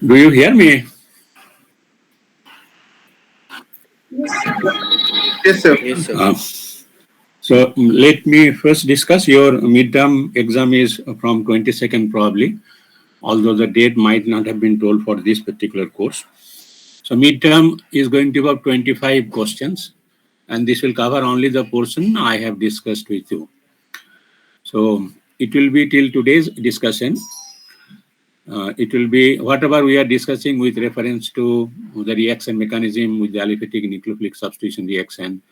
Do you hear me? Yes, sir. Yes, sir. So let me first discuss your midterm exam is from 22nd probably, although the date might not have been told for this particular course. So midterm is going to have 25 questions, and this will cover only the portion I have discussed with you. So it will be till today's discussion. It will be whatever we are discussing with reference to the reaction mechanism with the aliphatic nucleophilic substitution reaction.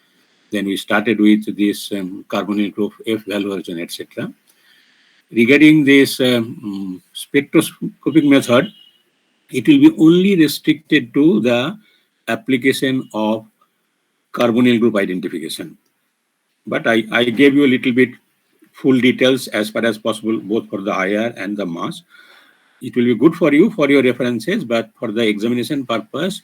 Then we started with this carbonyl group F value, etc. Regarding this spectroscopic method, it will be only restricted to the application of carbonyl group identification. But I gave you a little bit full details as far as possible, both for the IR and the mass. It will be good for you for your references, but for the examination purpose,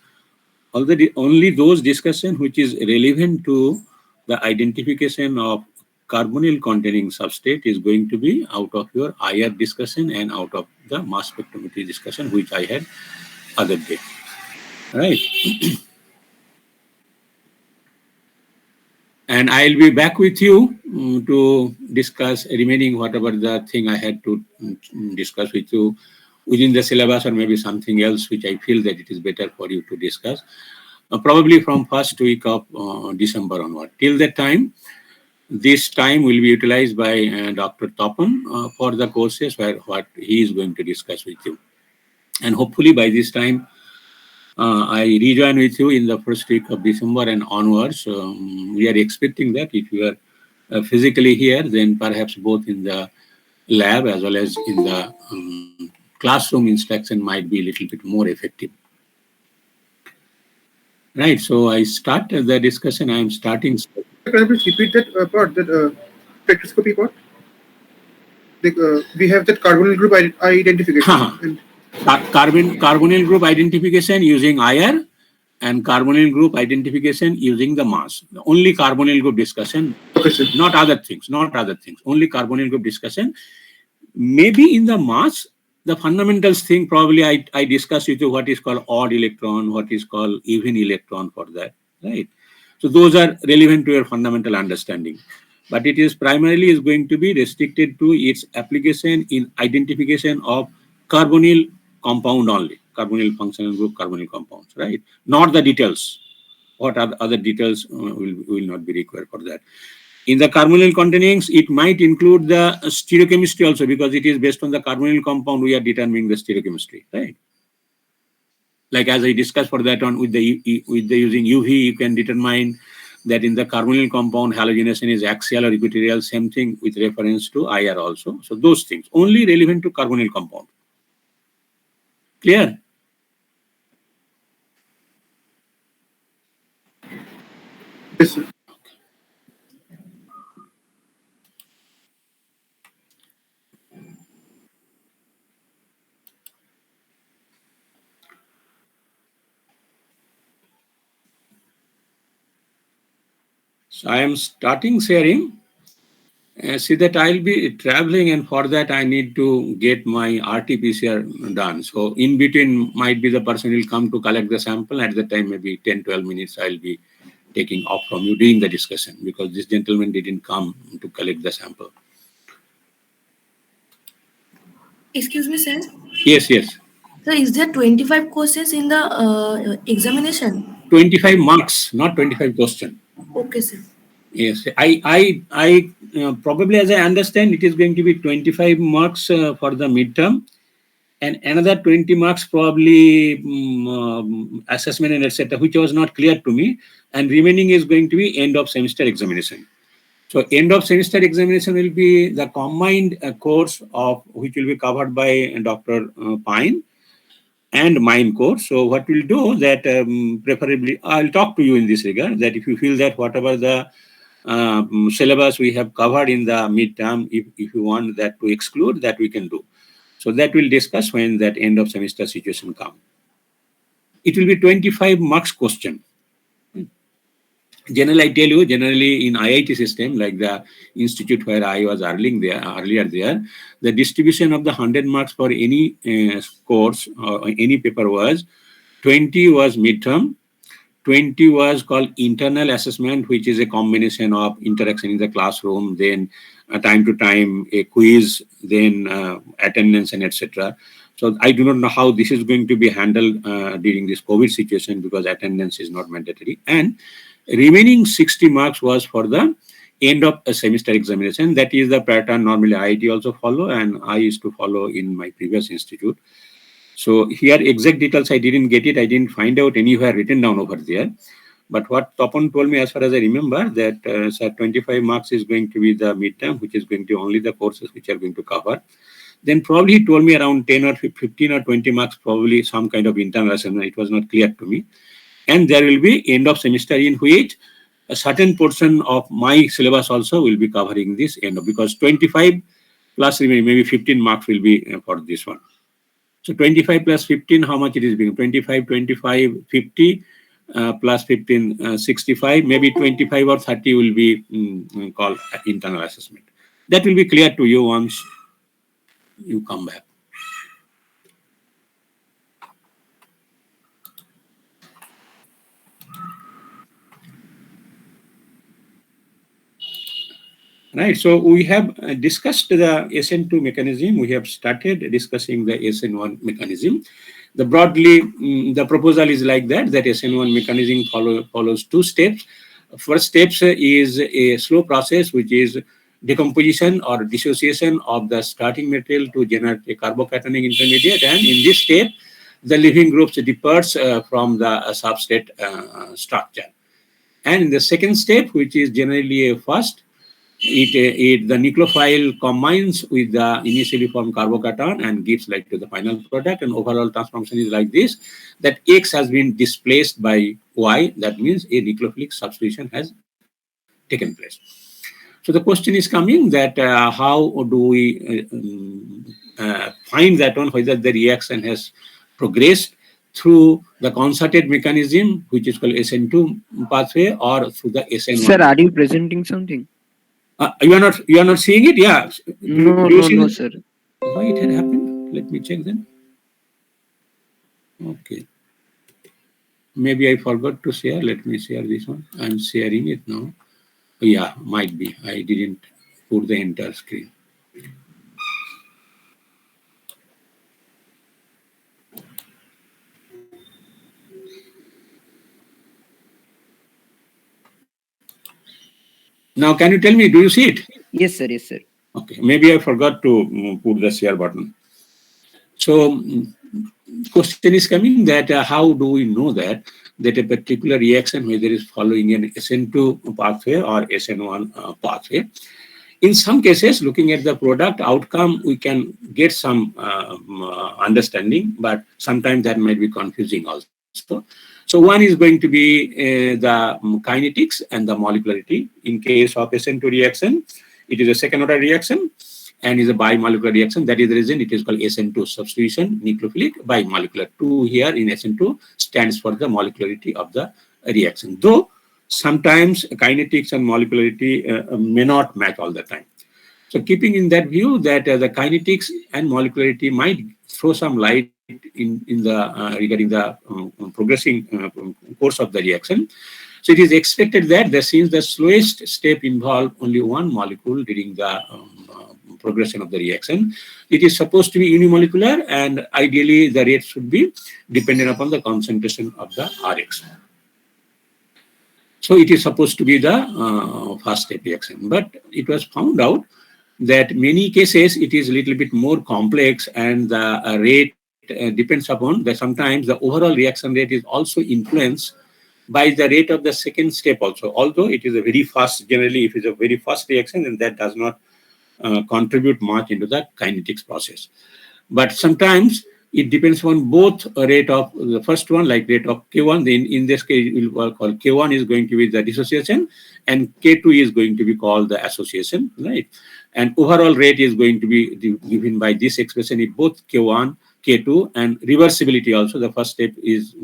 only those discussion which is relevant to the identification of carbonyl containing substrate is going to be out of your IR discussion and out of the mass spectrometry discussion which I had other day. Right. And I'll be back with you to discuss remaining whatever the thing I had to discuss with you within the syllabus, or maybe something else which I feel that it is better for you to discuss. Probably from first week of December onward. Till that time, this time will be utilized by Dr. Tapan for the courses where what he is going to discuss with you. And hopefully by this time, I rejoin with you in the first week of December and onwards. We are expecting that if you are physically here, then perhaps both in the lab as well as in the classroom instruction might be a little bit more effective. Right, so I start the discussion. I am starting. Can you please repeat that part, that spectroscopy part? We have that carbonyl group identification. Carbonyl group identification using IR and carbonyl group identification using the mass. Only carbonyl group discussion, Okay, sir. not other things, only carbonyl group discussion. Maybe in the mass, the fundamentals thing probably I discussed with you what is called odd electron, what is called even electron for that, right? So those are relevant to your fundamental understanding. But it is primarily is going to be restricted to its application in identification of carbonyl compound only, carbonyl functional group, carbonyl compounds, right? Not the details. What are the other details will not be required for that. In the carbonyl containings, it might include the stereochemistry also, because it is based on the carbonyl compound we are determining the stereochemistry, right? Like as I discussed for that one with the using UV, you can determine that in the carbonyl compound halogenation is axial or equatorial, same thing with reference to IR also. So those things only relevant to carbonyl compound. Clear? Yes, sir. So I am starting sharing. See that I'll be traveling, and for that I need to get my RT-PCR done. So in between might be the person will come to collect the sample. At the time, maybe 10-12 minutes I'll be taking off from you during the discussion, because this gentleman didn't come to collect the sample. Excuse me, sir. Yes, yes. So is there 25 questions in the examination? 25 marks, not 25 question. Okay, sir. Yes, I probably, as I understand, it is going to be 25 marks for the midterm, and another 20 marks probably assessment and etc., which was not clear to me, and remaining is going to be end of semester examination. So end of semester examination will be the combined course of which will be covered by Dr. Pine and mine course. So what we'll do that preferably I'll talk to you in this regard, that if you feel that whatever the syllabus we have covered in the midterm, if you want that to exclude, that we can do. So that we'll discuss when that end of semester situation comes. It will be 25 marks question. Generally, I tell you, generally in IIT system, like the institute where I was earlier there, the distribution of the 100 marks for any course or any paper was 20 was midterm, 20 was called internal assessment, which is a combination of interaction in the classroom, then time to time a quiz, then attendance and etc. So I do not know how this is going to be handled during this COVID situation, because attendance is not mandatory. And remaining 60 marks was for the end of a semester examination. That is the pattern normally IIT also follow, and I used to follow in my previous institute. So here exact details I didn't get it. I didn't find out anywhere written down over there. But what Tapan told me, as far as I remember, that sir, 25 marks is going to be the midterm, which is going to only the courses which are going to cover. Then probably he told me around 10 or 15 or 20 marks, probably some kind of internal assessment. It was not clear to me. And there will be end of semester in which a certain portion of my syllabus also will be covering this end of, because 25 plus maybe 15 marks will be for this one. So 25 plus 15, how much it is being? 25, 25, 50 plus 15, 65, maybe 25 or 30 will be called internal assessment. That will be clear to you once you come back. Right, so we have discussed the SN2 mechanism. We have started discussing the SN1 mechanism. The broadly, the proposal is like that SN1 mechanism follows two steps. First steps is a slow process, which is decomposition or dissociation of the starting material to generate a carbocationic intermediate. And in this step, the living groups departs from the substrate structure. And in the second step, which is generally a first, the nucleophile combines with the initially formed carbocation and gives light to the final product, and overall transformation is like this, that X has been displaced by Y. That means a nucleophilic substitution has taken place. So the question is coming that how do we find that one, whether the reaction has progressed through the concerted mechanism, which is called SN2 pathway, or through the SN1. Sir, are you presenting something? You are not seeing it? Yeah. No, sir. Why it had happened? Let me check then. Okay. Maybe I forgot to share. Let me share this one. I'm sharing it now. Yeah, might be. I didn't put the entire screen. Now, can you tell me, do you see it? Yes, sir. Yes, sir. Okay, maybe I forgot to put the share button. So, question is coming that how do we know that a particular reaction, whether it is following an SN2 pathway or SN1 pathway? In some cases, looking at the product outcome, we can get some understanding, but sometimes that might be confusing also. So one is going to be the kinetics and the molecularity. In case of SN2 reaction, it is a second order reaction and is a bimolecular reaction. That is the reason it is called SN2 substitution, nucleophilic bimolecular. 2 here in SN2 stands for the molecularity of the reaction. Though sometimes kinetics and molecularity may not match all the time. So keeping in that view that the kinetics and molecularity might throw some light in the regarding the progressing course of the reaction. So it is expected that since the slowest step involves only one molecule during the progression of the reaction, it is supposed to be unimolecular, and ideally the rate should be dependent upon the concentration of the Rx. So it is supposed to be the first step reaction, but it was found out that many cases it is a little bit more complex, and the rate depends upon that sometimes the overall reaction rate is also influenced by the rate of the second step also. Although it is a very fast, generally if it's a very fast reaction, then that does not contribute much into the kinetics process. But sometimes it depends on both a rate of the first one, like rate of K1. Then in this case, we will call K1 is going to be the dissociation, and K2 is going to be called the association, right? And overall rate is going to be given by this expression if both K1, K2, and reversibility also. The first step is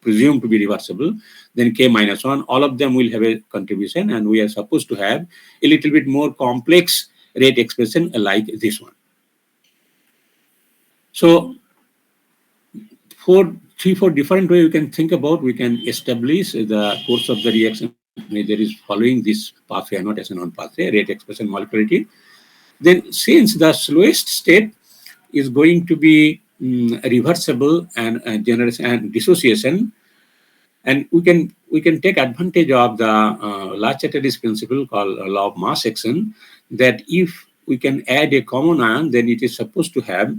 presumed to be reversible, then K minus 1, all of them will have a contribution, and we are supposed to have a little bit more complex rate expression like this one. So, three, four different ways you can think about, we can establish the course of the reaction. There is following this pathway, not SN1 pathway, rate expression molecularity. Then, since the slowest state is going to be reversible and generation and dissociation, and we can take advantage of the Le-Chatterjee principle called law of mass action, that if we can add a common ion, then it is supposed to have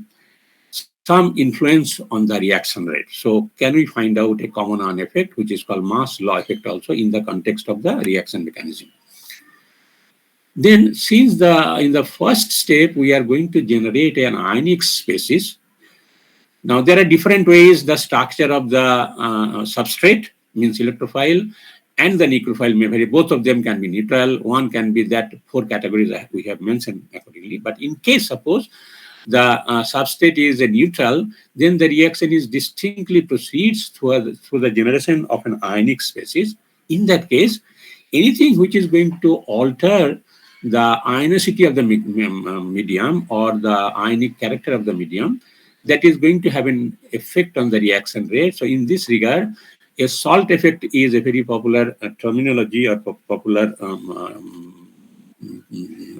some influence on the reaction rate. So can we find out a common ion effect, which is called mass law effect also in the context of the reaction mechanism? Then, since in the first step we are going to generate an ionic species. Now there are different ways the structure of the substrate, means electrophile, and the nucleophile may vary. Both of them can be neutral. One can be that 4 categories we have mentioned accordingly. But in case suppose the substrate is a neutral, then the reaction is distinctly proceeds through the generation of an ionic species. In that case, anything which is going to alter the ionicity of the medium or the ionic character of the medium, that is going to have an effect on the reaction rate. So in this regard, a salt effect is a very popular terminology or popular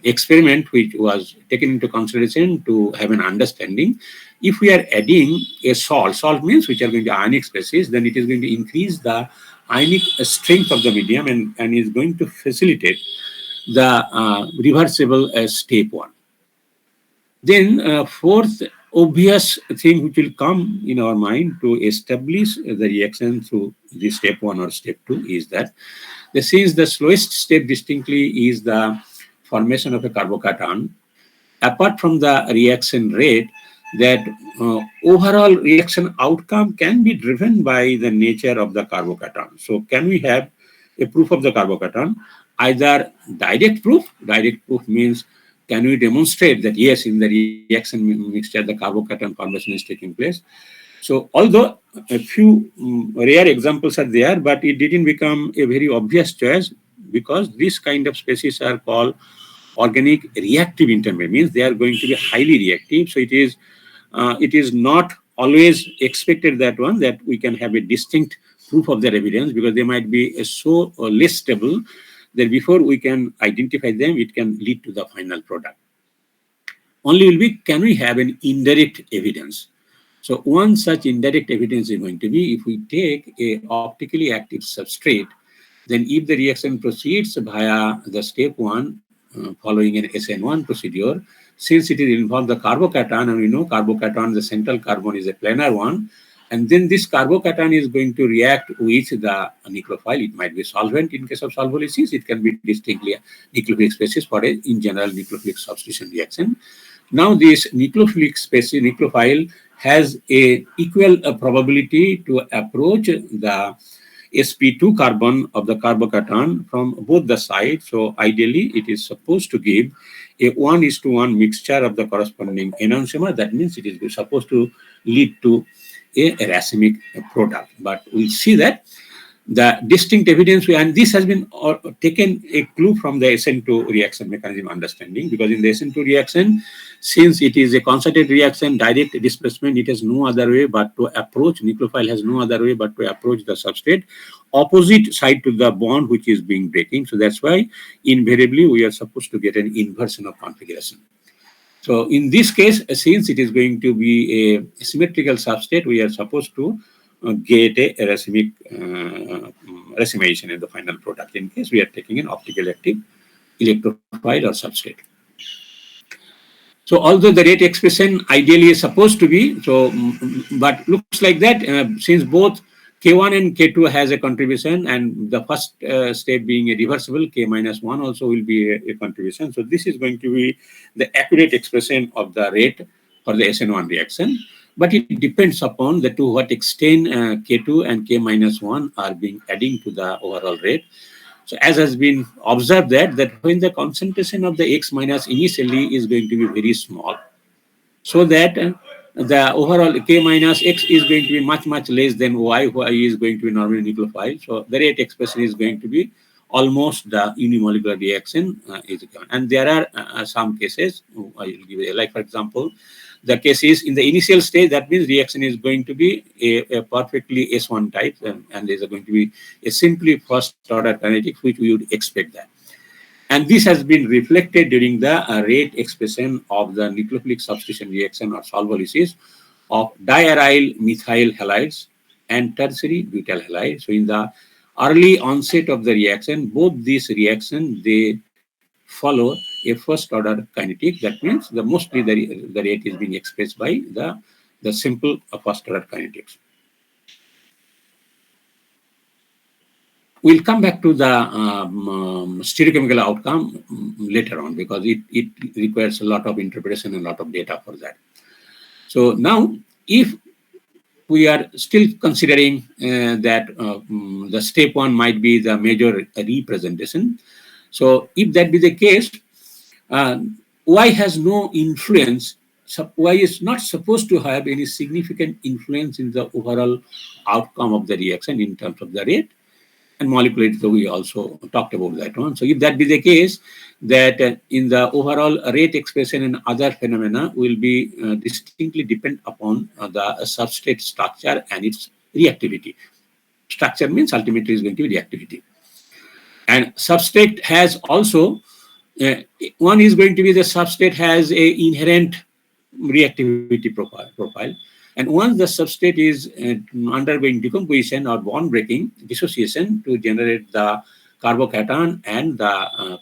experiment which was taken into consideration to have an understanding. If we are adding a salt means which are going to ionic species, then it is going to increase the ionic strength of the medium and is going to facilitate the reversible step 1. Then fourth obvious thing which will come in our mind to establish the reaction through the step 1 or step 2 is that since the slowest step distinctly is the formation of a carbocation, apart from the reaction rate, that overall reaction outcome can be driven by the nature of the carbocation. So can we have a proof of the carbocation? Either direct proof means can we demonstrate that yes, in the reaction mixture the carbocation formation is taking place. So although a few rare examples are there, but it didn't become a very obvious choice because this kind of species are called organic reactive intermediate, means they are going to be highly reactive. So it is not always expected that we can have a distinct proof of their evidence, because they might be so less stable that before we can identify them, it can lead to the final product. Only will be, can we have an indirect evidence? So one such indirect evidence is going to be if we take a optically active substrate, then if the reaction proceeds via the step 1 following an SN1 procedure, since it is involved the carbocation, and we know carbocation, the central carbon is a planar one, and then this carbocation is going to react with the nucleophile. It might be solvent in case of solvolysis. It can be distinctly nucleophilic species for in general nucleophilic substitution reaction. Now this nucleophilic species, nucleophile, has a equal probability to approach the sp2 carbon of the carbocation from both the sides. So ideally, it is supposed to give a 1:1 mixture of the corresponding enantiomer. That means it is supposed to lead to a racemic product. But we see that the distinct evidence, and this has been taken a clue from the SN2 reaction mechanism understanding, because in the SN2 reaction, since it is a concentrated reaction, direct displacement, it has no other way but to approach, nucleophile has no other way but to approach the substrate opposite side to the bond which is being breaking. So that's why invariably we are supposed to get an inversion of configuration. So in this case, since it is going to be a symmetrical substrate, we are supposed to get a racemic racemation in the final product in case we are taking an optically active electrophile or substrate. So although the rate expression ideally is supposed to be, so but looks like that since both K1 and K2 has a contribution, and the first step being a reversible, K minus 1 also will be a contribution. So this is going to be the accurate expression of the rate for the SN1 reaction. But it depends upon to what extent K2 and K minus 1 are being adding to the overall rate. So as has been observed that when the concentration of the X minus initially is going to be very small, so that the overall K minus X is going to be much, much less than Y. Y is going to be normally nucleophile. So the rate expression is going to be almost the unimolecular reaction is given. And there are some cases, I will give you, like for example, the case is in the initial stage, that means reaction is going to be a perfectly S1 type, and there is going to be a simply first order kinetics, which we would expect that. And this has been reflected during the rate expression of the nucleophilic substitution reaction or solvolysis of diaryl methyl halides and tertiary butyl halide. So in the early onset of the reaction, both these reactions, they follow a first order kinetic. That means mostly the rate is being expressed by the simple first order kinetics. We'll come back to the stereochemical outcome later on, because it requires a lot of interpretation and a lot of data for that. So now, if we are still considering that the step one might be the major representation. So if that be the case, Y has no influence. So Y is not supposed to have any significant influence in the overall outcome of the reaction in terms of the rate. And molecularity, so we also talked about that one. So if that be the case, that in the overall rate expression and other phenomena will be distinctly depend upon the substrate structure and its reactivity. Structure means ultimately is going to be reactivity. And substrate has also, one is going to be the substrate has a inherent reactivity profile. And once the substrate is undergoing decomposition or bond breaking, dissociation to generate the carbocation and the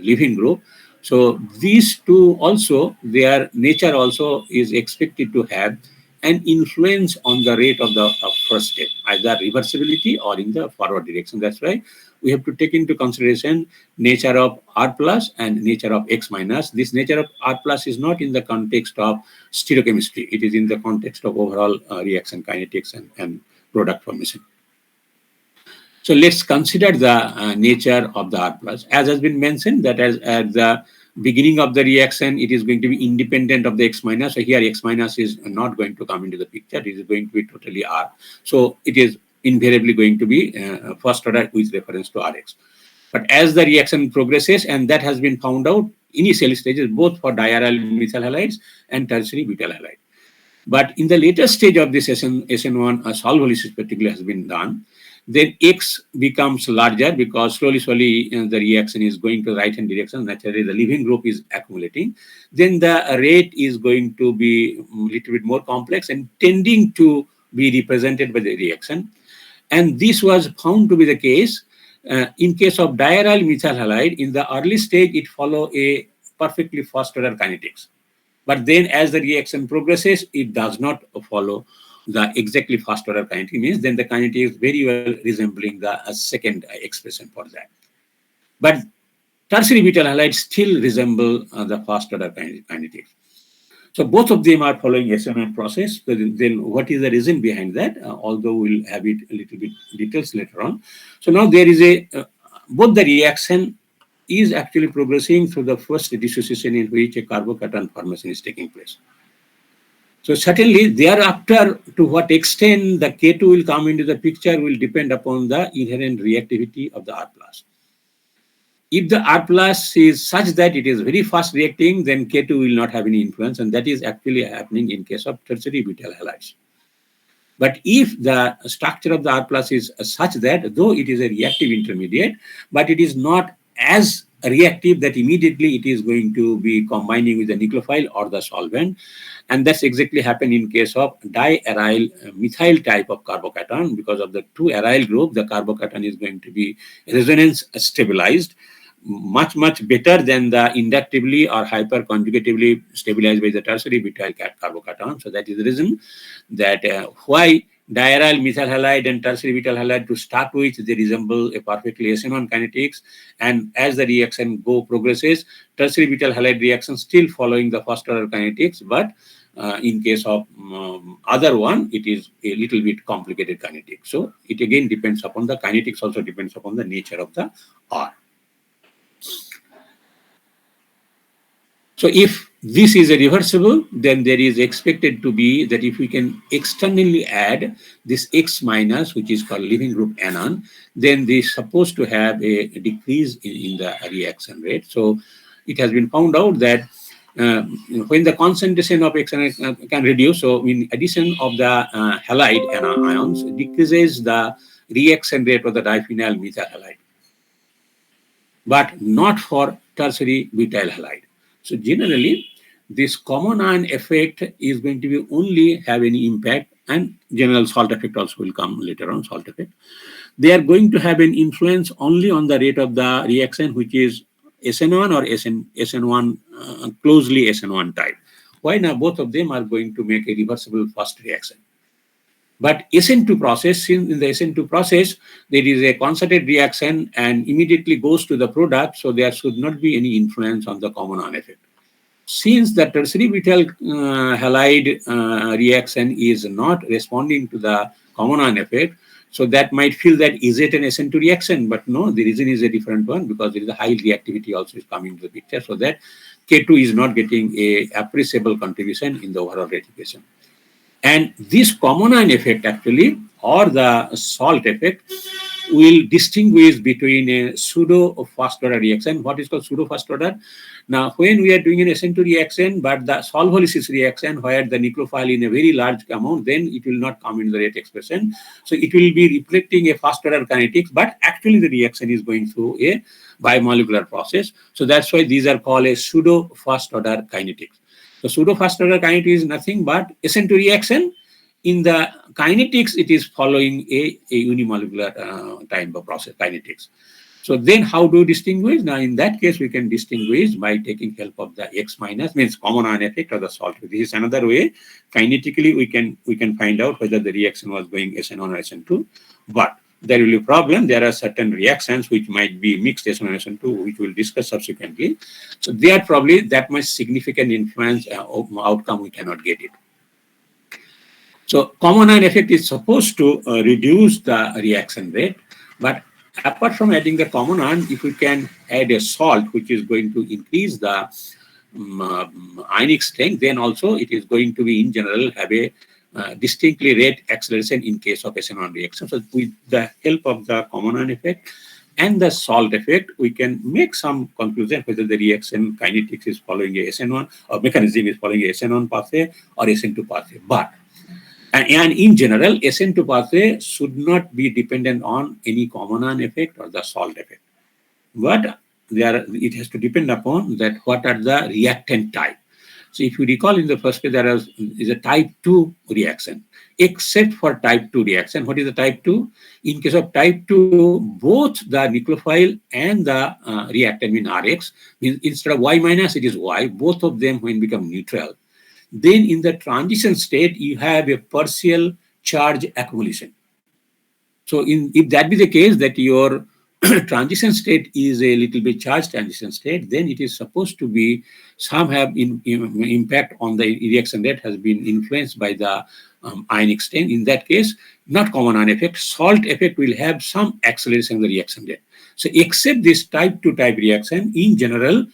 leaving group. So these two also, their nature also is expected to have an influence on the rate of the first step, either reversibility or in the forward direction. That's why we have to take into consideration nature of R plus and nature of X minus. This nature of R plus is not in the context of stereochemistry. It is in the context of overall reaction kinetics and product formation. So let's consider the nature of the R plus. As has been mentioned, that as at the beginning of the reaction, it is going to be independent of the X minus. So here X minus is not going to come into the picture. It is going to be totally R. So it is invariably going to be first order with reference to Rx. But as the reaction progresses, and that has been found out initial stages, both for diaryl methyl halides and tertiary butyl halide. But in the later stage of this SN1 solvolysis particularly has been done, then X becomes larger because slowly the reaction is going to the right hand direction. Naturally, the leaving group is accumulating. Then the rate is going to be a little bit more complex and tending to be represented by the reaction. And this was found to be the case in case of diaryl methyl halide. In the early stage, it follows a perfectly first order kinetics. But then as the reaction progresses, it does not follow the exactly first order kinetic, means then the kinetic is very well resembling the second expression for that. But tertiary butyl halides still resemble the first order kinetics. So both of them are following SN1 process. But then what is the reason behind that? Although we'll have it a little bit details later on. So now there is both the reaction is actually progressing through the first dissociation in which a carbocation formation is taking place. So certainly thereafter, to what extent the K2 will come into the picture will depend upon the inherent reactivity of the R plus. If the R plus is such that it is very fast reacting, then K2 will not have any influence, and that is actually happening in case of tertiary butyl halides. But if the structure of the R plus is such that, though it is a reactive intermediate, but it is not as reactive that immediately it is going to be combining with the nucleophile or the solvent. And that's exactly happened in case of diaryl methyl type of carbocation. Because of the two aryl group, the carbocation is going to be resonance stabilized much better than the inductively or hyperconjugatively stabilized by the tertiary butyl carbocation. So that is the reason that why diaryl methyl halide and tertiary butyl halide, to start with, they resemble a perfectly SN1 kinetics, and as the reaction progresses, tertiary butyl halide reaction still following the first order kinetics, but in case of other one, it is a little bit complicated kinetic. So it again depends upon the kinetics, also depends upon the nature of the R. So if this is a reversible, then there is expected to be that if we can externally add this X minus, which is called leaving group anion, then this is supposed to have a decrease in the reaction rate. So it has been found out that when the concentration of X can reduce, so in addition of the halide ions, decreases the reaction rate of the diphenyl methyl halide, but not for tertiary butyl halide. So generally, this common ion effect is going to be only have any impact, and general salt effect also will come later on, salt effect. They are going to have an influence only on the rate of the reaction, which is SN1 or SN1, closely SN1 type. Why now? Both of them are going to make a reversible first reaction. But SN2 process, in the SN2 process, there is a concerted reaction and immediately goes to the product, so there should not be any influence on the common ion effect. Since the tertiary butyl halide reaction is not responding to the common ion effect, so that might feel that is it an SN2 reaction, but no, the reason is a different one, because there is a high reactivity also is coming to the picture, so that K2 is not getting a appreciable contribution in the overall rate equation. And this common ion effect actually, or the salt effect, will distinguish between a pseudo first order reaction. What is called pseudo first order? Now, when we are doing an SN2 reaction, but the solvolysis reaction, where the nucleophile in a very large amount, then it will not come in the rate expression. So it will be reflecting a first order kinetics, but actually the reaction is going through a biomolecular process. So that's why these are called a pseudo first order kinetics. The pseudo first order kinetics is nothing but SN2 reaction. In the kinetics, it is following a unimolecular type of process kinetics. So then how do we distinguish? Now in that case, we can distinguish by taking help of the X minus, means common ion effect, or the salt. This is another way. Kinetically, we can find out whether the reaction was going SN1 or SN2. But there will be a problem. There are certain reactions which might be mixed SN1 or SN2, which we'll discuss subsequently. So they are probably that much significant influence outcome, we cannot get it. So common ion effect is supposed to reduce the reaction rate, but apart from adding the common ion, if we can add a salt which is going to increase the ionic strength, then also it is going to be in general have a distinctly rate acceleration in case of SN1 reaction. So with the help of the common ion effect and the salt effect, we can make some conclusion whether the reaction kinetics is following a SN1 or mechanism is following a SN1 pathway or SN2 pathway. But and in general, SN2 pathway should not be dependent on any common ion effect or the salt effect. But it has to depend upon that what are the reactant type. So if you recall in the first case, there is a type 2 reaction, except for type 2 reaction. What is the type 2? In case of type 2, both the nucleophile and the reactant, mean Rx, means instead of Y minus, it is Y. Both of them when become neutral. Then in the transition state, you have a partial charge accumulation. So if that be the case, that your transition state is a little bit charged transition state, then it is supposed to be some have impact on the reaction rate has been influenced by the ionic strength. In that case, not common ion effect, salt effect will have some acceleration of the reaction rate. So except this type 2 type reaction, in general,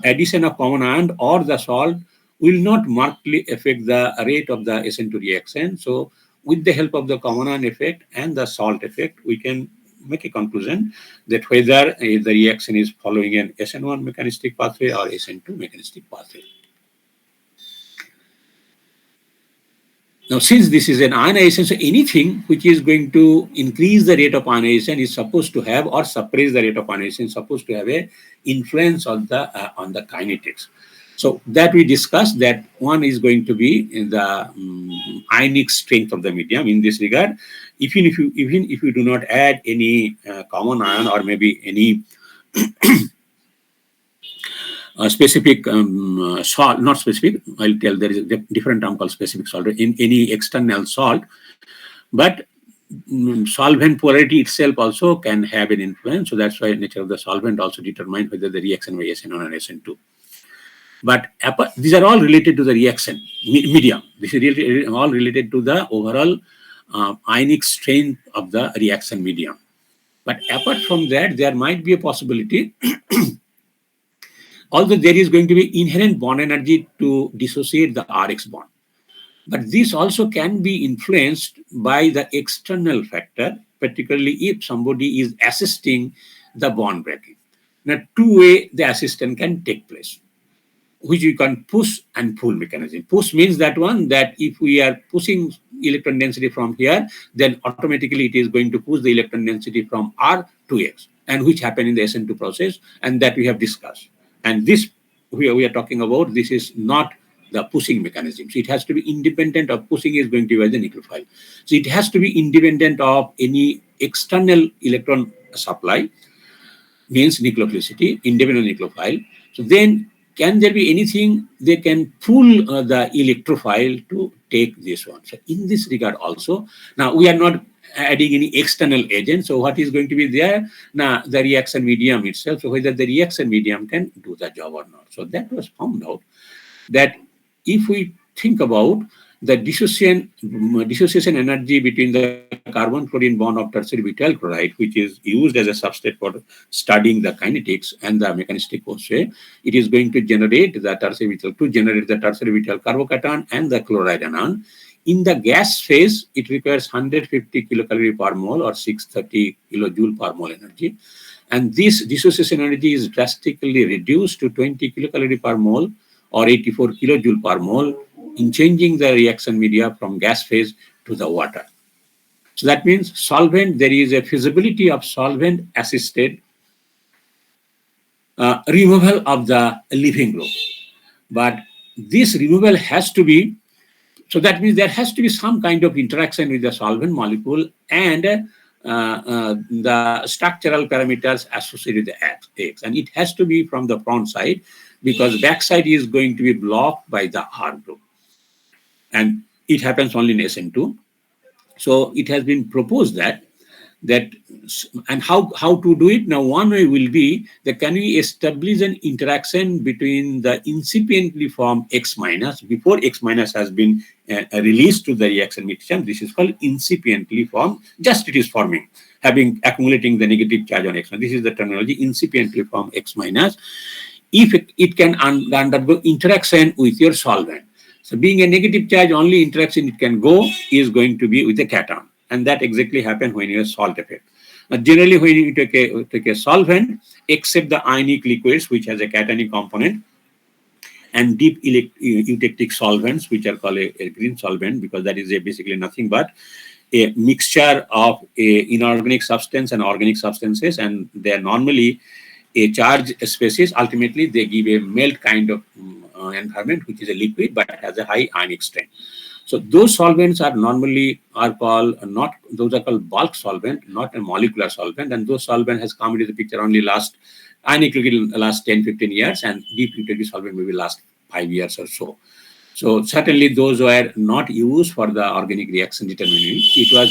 addition of common ion or the salt will not markedly affect the rate of the SN2 reaction. So with the help of the common ion effect and the salt effect, we can make a conclusion that whether the reaction is following an SN1 mechanistic pathway or SN2 mechanistic pathway. Now, since this is an ionization, so anything which is going to increase the rate of ionization is supposed to have, or suppress the rate of ionization, is supposed to have a influence on the kinetics. So that we discussed, that one is going to be in the ionic strength of the medium. In this regard, even if you do not add any common ion or maybe any specific salt, not specific, I'll tell there is a different term called specific salt in any external salt, but solvent polarity itself also can have an influence. So that's why nature of the solvent also determine whether the reaction by SN1 or SN2. But these are all related to the reaction medium. This is all related to the overall ionic strength of the reaction medium. But apart from that, there might be a possibility although there is going to be inherent bond energy to dissociate the Rx bond. But this also can be influenced by the external factor, particularly if somebody is assisting the bond breaking. Now, two-way the assistance can take place, which you can push and pull mechanism. Push means that one, that if we are pushing electron density from here, then automatically it is going to push the electron density from R to X, and which happen in the SN2 process, and that we have discussed. And this we are talking about, this is not the pushing mechanism. So it has to be independent of pushing is going to be the nucleophile. So it has to be independent of any external electron supply, means nucleophilicity, independent nucleophile. So then can there be anything they can pull the electrophile to take this one? So in this regard also, now we are not adding any external agent. So what is going to be there? Now the reaction medium itself. So whether the reaction medium can do the job or not. So that was found out that if we think about the dissociation energy between the carbon-chlorine bond of tertiary butyl chloride, which is used as a substrate for studying the kinetics and the mechanistic force, it is going to generate the tertiary butyl to generate the tertiary butyl carbocation and the chloride anion. In the gas phase, it requires 150 kilocalorie per mole or 630 kilojoule per mole energy. And this dissociation energy is drastically reduced to 20 kilocalorie per mole or 84 kilojoule per mole in changing the reaction media from gas phase to the water. So that means solvent, there is a feasibility of solvent assisted removal of the leaving group. But this removal has to be, so that means there has to be some kind of interaction with the solvent molecule and the structural parameters associated with the X. And it has to be from the front side, because backside is going to be blocked by the R group. And it happens only in SN2. So it has been proposed that and how to do it? Now, one way will be that can we establish an interaction between the incipiently formed X minus before X minus has been released to the reaction medium. This is called incipiently formed, just it is forming, accumulating the negative charge on X. This is the terminology, incipiently formed X minus. If it can undergo interaction with your solvent. So being a negative charge, only interaction it can go is going to be with a cation. And that exactly happens when you have salt effect. Now, generally, when you take a solvent, except the ionic liquids, which has a cationic component, and deep eutectic solvents, which are called a green solvent, because that is basically nothing but a mixture of inorganic substance and organic substances, and they are normally a charged species. Ultimately, they give a melt kind of environment, which is a liquid but has a high ionic strength. So those solvents are normally called bulk solvent, not a molecular solvent. And those solvent has come into the picture only last 10-15 years, and deep eutectic solvent maybe last 5 years or so. So certainly those were not used for the organic reaction determining. It was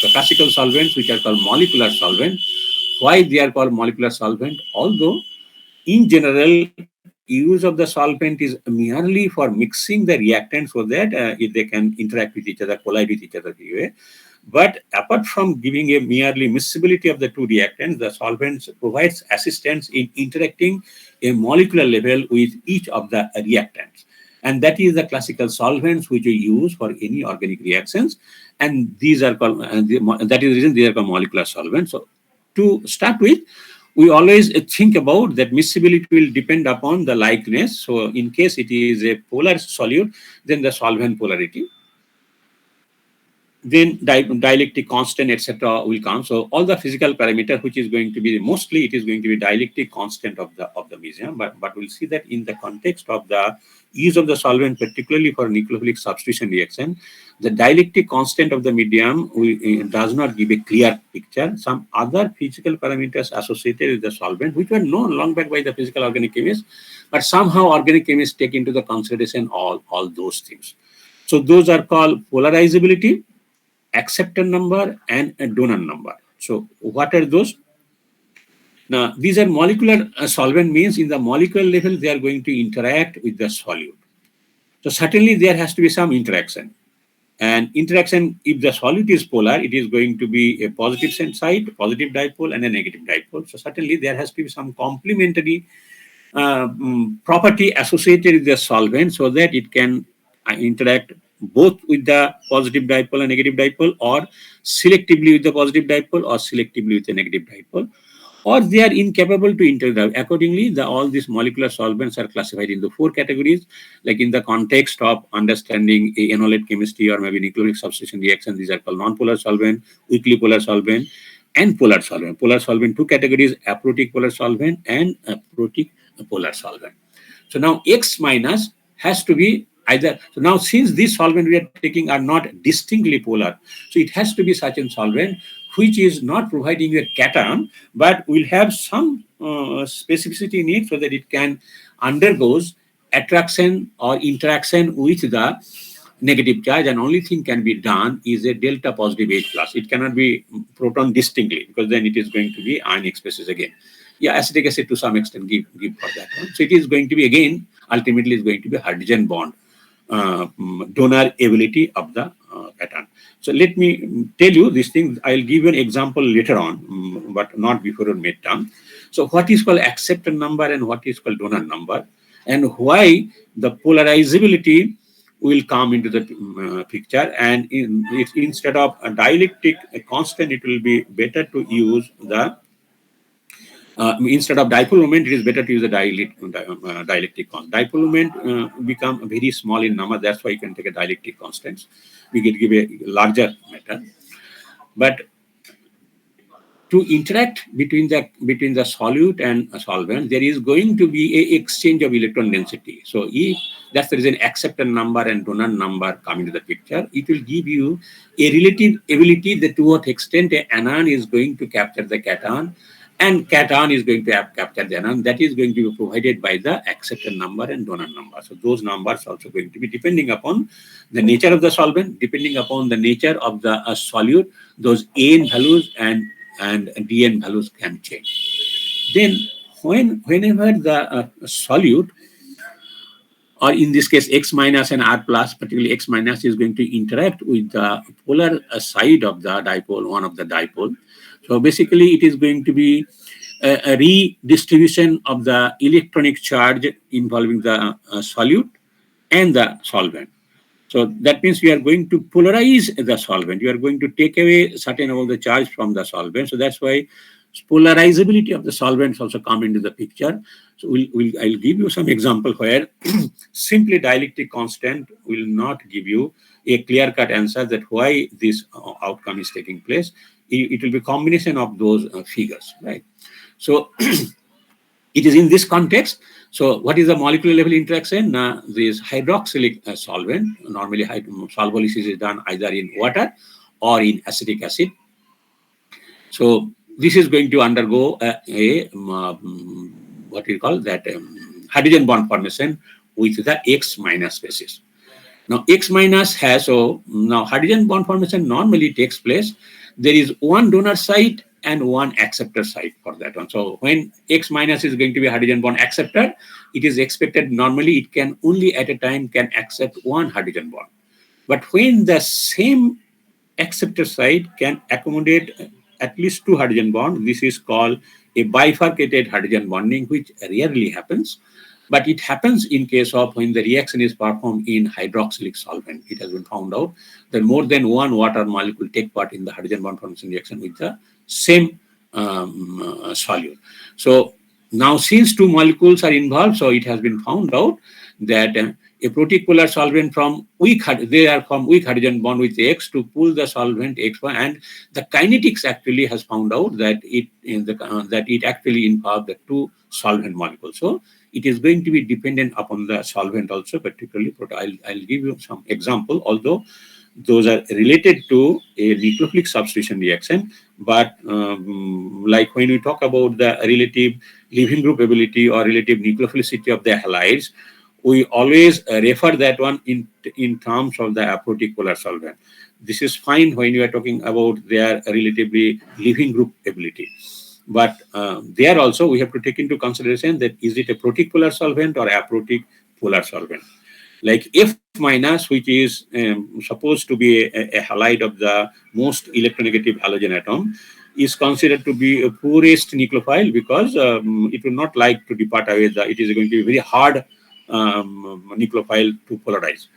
the classical solvents which are called molecular solvent. Why they are called molecular solvent? Although in general, use of the solvent is merely for mixing the reactant so that if they can interact with each other, collide with each other. But apart from giving a merely miscibility of the two reactants, the solvents provides assistance in interacting a molecular level with each of the reactants. And that is the classical solvents which we use for any organic reactions. And these are called, that is the reason they are called molecular solvents. So to start with, we always think about that miscibility will depend upon the likeness. So in case it is a polar solute, then the solvent polarity. Then dielectric constant, etc. will come. So all the physical parameter, which is going to be mostly, it is going to be dielectric constant of the medium. But we'll see that in the context of the use of the solvent, particularly for nucleophilic substitution reaction, the dielectric constant of the medium does not give a clear picture. Some other physical parameters associated with the solvent, which were known long back by the physical organic chemists, but somehow organic chemists take into the consideration all those things. So those are called polarizability, acceptor number, and a donor number. So what are those? Now, these are molecular solvent, means in the molecular level, they are going to interact with the solute. So certainly there has to be some interaction. And interaction, if the solute is polar, it is going to be a positive side, positive dipole, and a negative dipole. So certainly there has to be some complementary property associated with the solvent so that it can interact both with the positive dipole and negative dipole, or selectively with the positive dipole, or selectively with the negative dipole, or they are incapable to interact. Accordingly, all these molecular solvents are classified into 4 categories. Like in the context of understanding enolate chemistry or maybe nucleophilic substitution reaction, these are called non-polar solvent, weakly polar solvent, and polar solvent. Polar solvent, 2 categories: aprotic polar solvent and aprotic polar solvent. So now X minus has to be either. So now since these solvent we are taking are not distinctly polar, so it has to be such a solvent which is not providing a cation, but will have some specificity in it so that it can undergoes attraction or interaction with the negative charge, and only thing can be done is a delta positive H plus. It cannot be proton distinctly, because then it is going to be ionic species again. Yeah, acetic acid to some extent give for that one. So it is going to be again, ultimately is going to be hydrogen bond donor ability of the cation. So let me tell you these things. I'll give you an example later on, but not before midterm. So what is called acceptor number and what is called donor number, and why the polarizability will come into the picture, and instead of a dielectric constant, it will be better to use the instead of dipole moment, it is better to use the dielectric constant. Dipole moment become very small in number, that's why you can take a dielectric constant. We can give a larger matter. But to interact between the solute and a solvent, there is going to be an exchange of electron density. So if that's the reason acceptor number and donor number come into the picture, it will give you a relative ability that to what extent an anion is going to capture the cation, and cation is going to capture the anion. That is going to be provided by the acceptor number and donor number. So those numbers also going to be depending upon the nature of the solvent, depending upon the nature of the solute. Those AN values and DN values can change. Then whenever the solute, or in this case X minus and R plus, particularly X minus, is going to interact with the polar side of the dipole, one of the dipole. So basically it is going to be a redistribution of the electronic charge involving the solute and the solvent. So that means we are going to polarize the solvent. We are going to take away certain of the charge from the solvent. So that's why polarizability of the solvents also come into the picture. So I'll give you some example where simply dielectric constant will not give you a clear-cut answer that why this outcome is taking place. It will be a combination of those figures, right? So it is in this context. So what is the molecular level interaction? This hydroxylic solvent, normally solvolysis is done either in water or in acetic acid. So this is going to undergo what we call that hydrogen bond formation with the X minus species. Now X minus has, so now hydrogen bond formation normally takes place. There is one donor site and one acceptor site for that one. So when X minus is going to be hydrogen bond acceptor, it is expected normally it can only at a time can accept one hydrogen bond. But when the same acceptor site can accommodate at least 2 hydrogen bonds, this is called a bifurcated hydrogen bonding, which rarely happens. But it happens in case of when the reaction is performed in hydroxylic solvent. It has been found out that more than one water molecule take part in the hydrogen bond formation reaction with the same solute. So now since 2 molecules are involved, so it has been found out that a protic polar solvent from weak hydrogen bond with X to pull the solvent X1, and the kinetics actually has found out that it actually involves the 2 solvent molecules. So it is going to be dependent upon the solvent also, particularly I'll give you some example, although those are related to a nucleophilic substitution reaction. But like when we talk about the relative leaving group ability or relative nucleophilicity of the halides, we always refer that one in terms of the aprotic polar solvent. This is fine when you are talking about their relatively leaving group ability. But there also we have to take into consideration that is it a protic polar solvent or aprotic polar solvent. Like F minus, which is supposed to be a halide of the most electronegative halogen atom, is considered to be a poorest nucleophile because it will not like to depart away. It is going to be very hard nucleophile to polarize.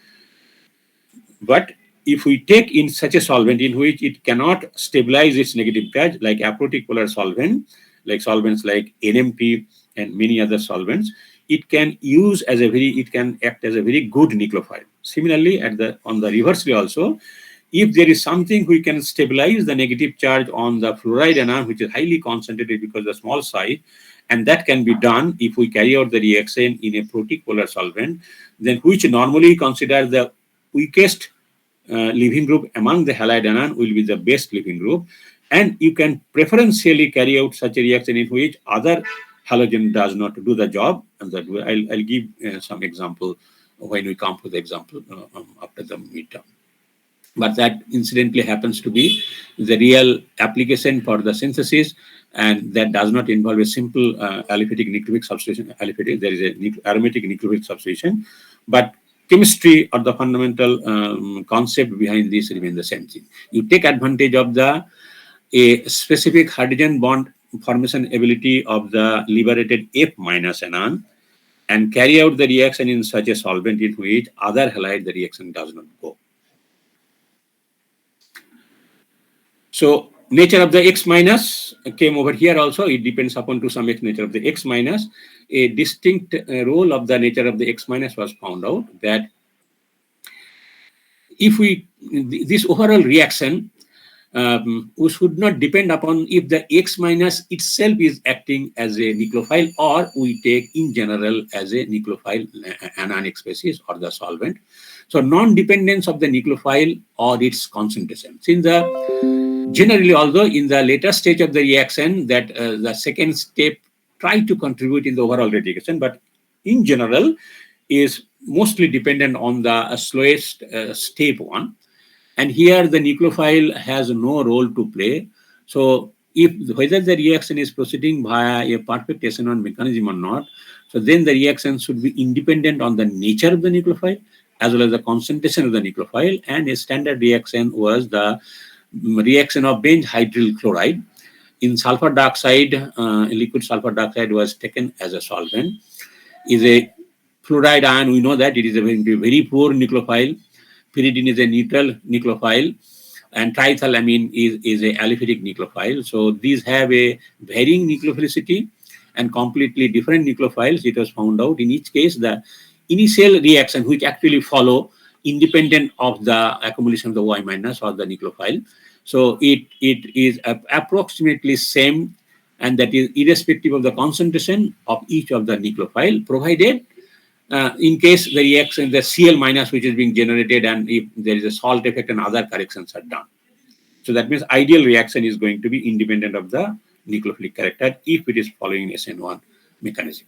But if we take in such a solvent in which it cannot stabilize its negative charge, like aprotic polar solvent, like solvents like NMP and many other solvents, it can act as a very good nucleophile. Similarly, on the reversely also, if there is something we can stabilize the negative charge on the fluoride anion, which is highly concentrated because of the small size, and that can be done if we carry out the reaction in a protic polar solvent, then which normally consider the weakest leaving group among the halide anion will be the best leaving group, and you can preferentially carry out such a reaction in which other halogen does not do the job. And that way I'll give some example when we come to the example after the midterm. But that incidentally happens to be the real application for the synthesis, and that does not involve a simple aliphatic nucleophilic substitution. Aliphatic, there is a aromatic nucleophilic substitution, but chemistry or the fundamental concept behind this remain the same thing. You take advantage of a specific hydrogen bond formation ability of the liberated F- anion and carry out the reaction in such a solvent in which other halide the reaction does not go. So nature of the X minus came over here also. It depends upon to some extent nature of the X minus. A distinct role of the nature of the X minus was found out that if this overall reaction we should not depend upon if the X minus itself is acting as a nucleophile or we take in general as a nucleophile anionic species or the solvent. So non-dependence of the nucleophile or its concentration. Since generally, although in the later stage of the reaction that the second step try to contribute in the overall reaction, but in general is mostly dependent on the slowest step one. And here the nucleophile has no role to play. So whether the reaction is proceeding via a perfect SN1 mechanism or not, so then the reaction should be independent on the nature of the nucleophile as well as the concentration of the nucleophile. And a standard reaction was the reaction of benzyl hydryl chloride in sulfur dioxide. Liquid sulfur dioxide was taken as a solvent. Is a fluoride ion. We know that it is a very poor nucleophile. Pyridine is a neutral nucleophile, and triethylamine is a aliphatic nucleophile. So these have a varying nucleophilicity and completely different nucleophiles. It was found out in each case the initial reaction which actually follow independent of the accumulation of the Y minus or the nucleophile. So it is approximately same, and that is irrespective of the concentration of each of the nucleophile, provided in case the reaction, the Cl minus which is being generated, and if there is a salt effect and other corrections are done. So that means ideal reaction is going to be independent of the nucleophilic character if it is following SN1 mechanism.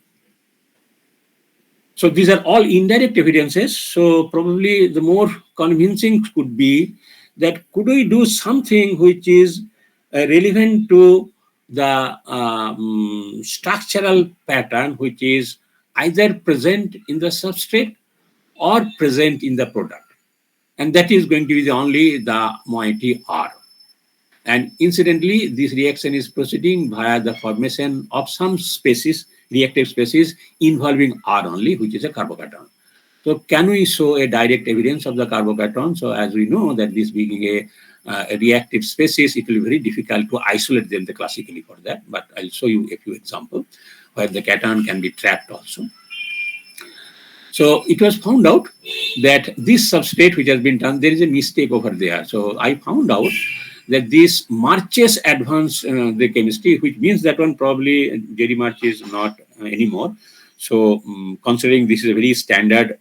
So these are all indirect evidences. So probably the more convincing could be that could we do something which is relevant to the structural pattern which is either present in the substrate or present in the product. And that is going to be only the moiety R. And incidentally, this reaction is proceeding via the formation of some species, reactive species involving R only, which is a carbocation. So can we show a direct evidence of the carbocation? So as we know that this being a reactive species, it will be very difficult to isolate them classically for that. But I'll show you a few examples where the cation can be trapped also. So it was found out that this substrate which has been done, there is a mistake over there. So I found out that this Marches advanced the chemistry, which means that one probably Jerry March is not anymore. So considering this is a very standard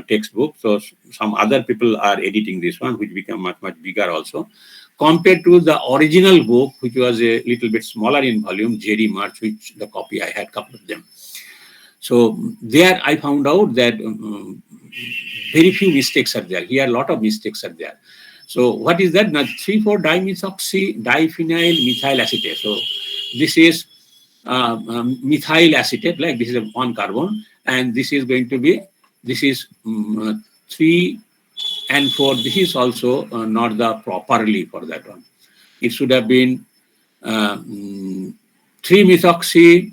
textbook, so some other people are editing this one, which become much bigger also. Compared to the original book, which was a little bit smaller in volume, Jerry March, which the copy I had, couple of them. So there I found out that very few mistakes are there. Here a lot of mistakes are there. So what is that? Now 3,4-dimethoxy diphenyl methyl acetate. So this is methyl acetate, like this is one carbon, and this is going to be, this is 3 and 4. This is also not the properly for that one. It should have been 3-methoxy,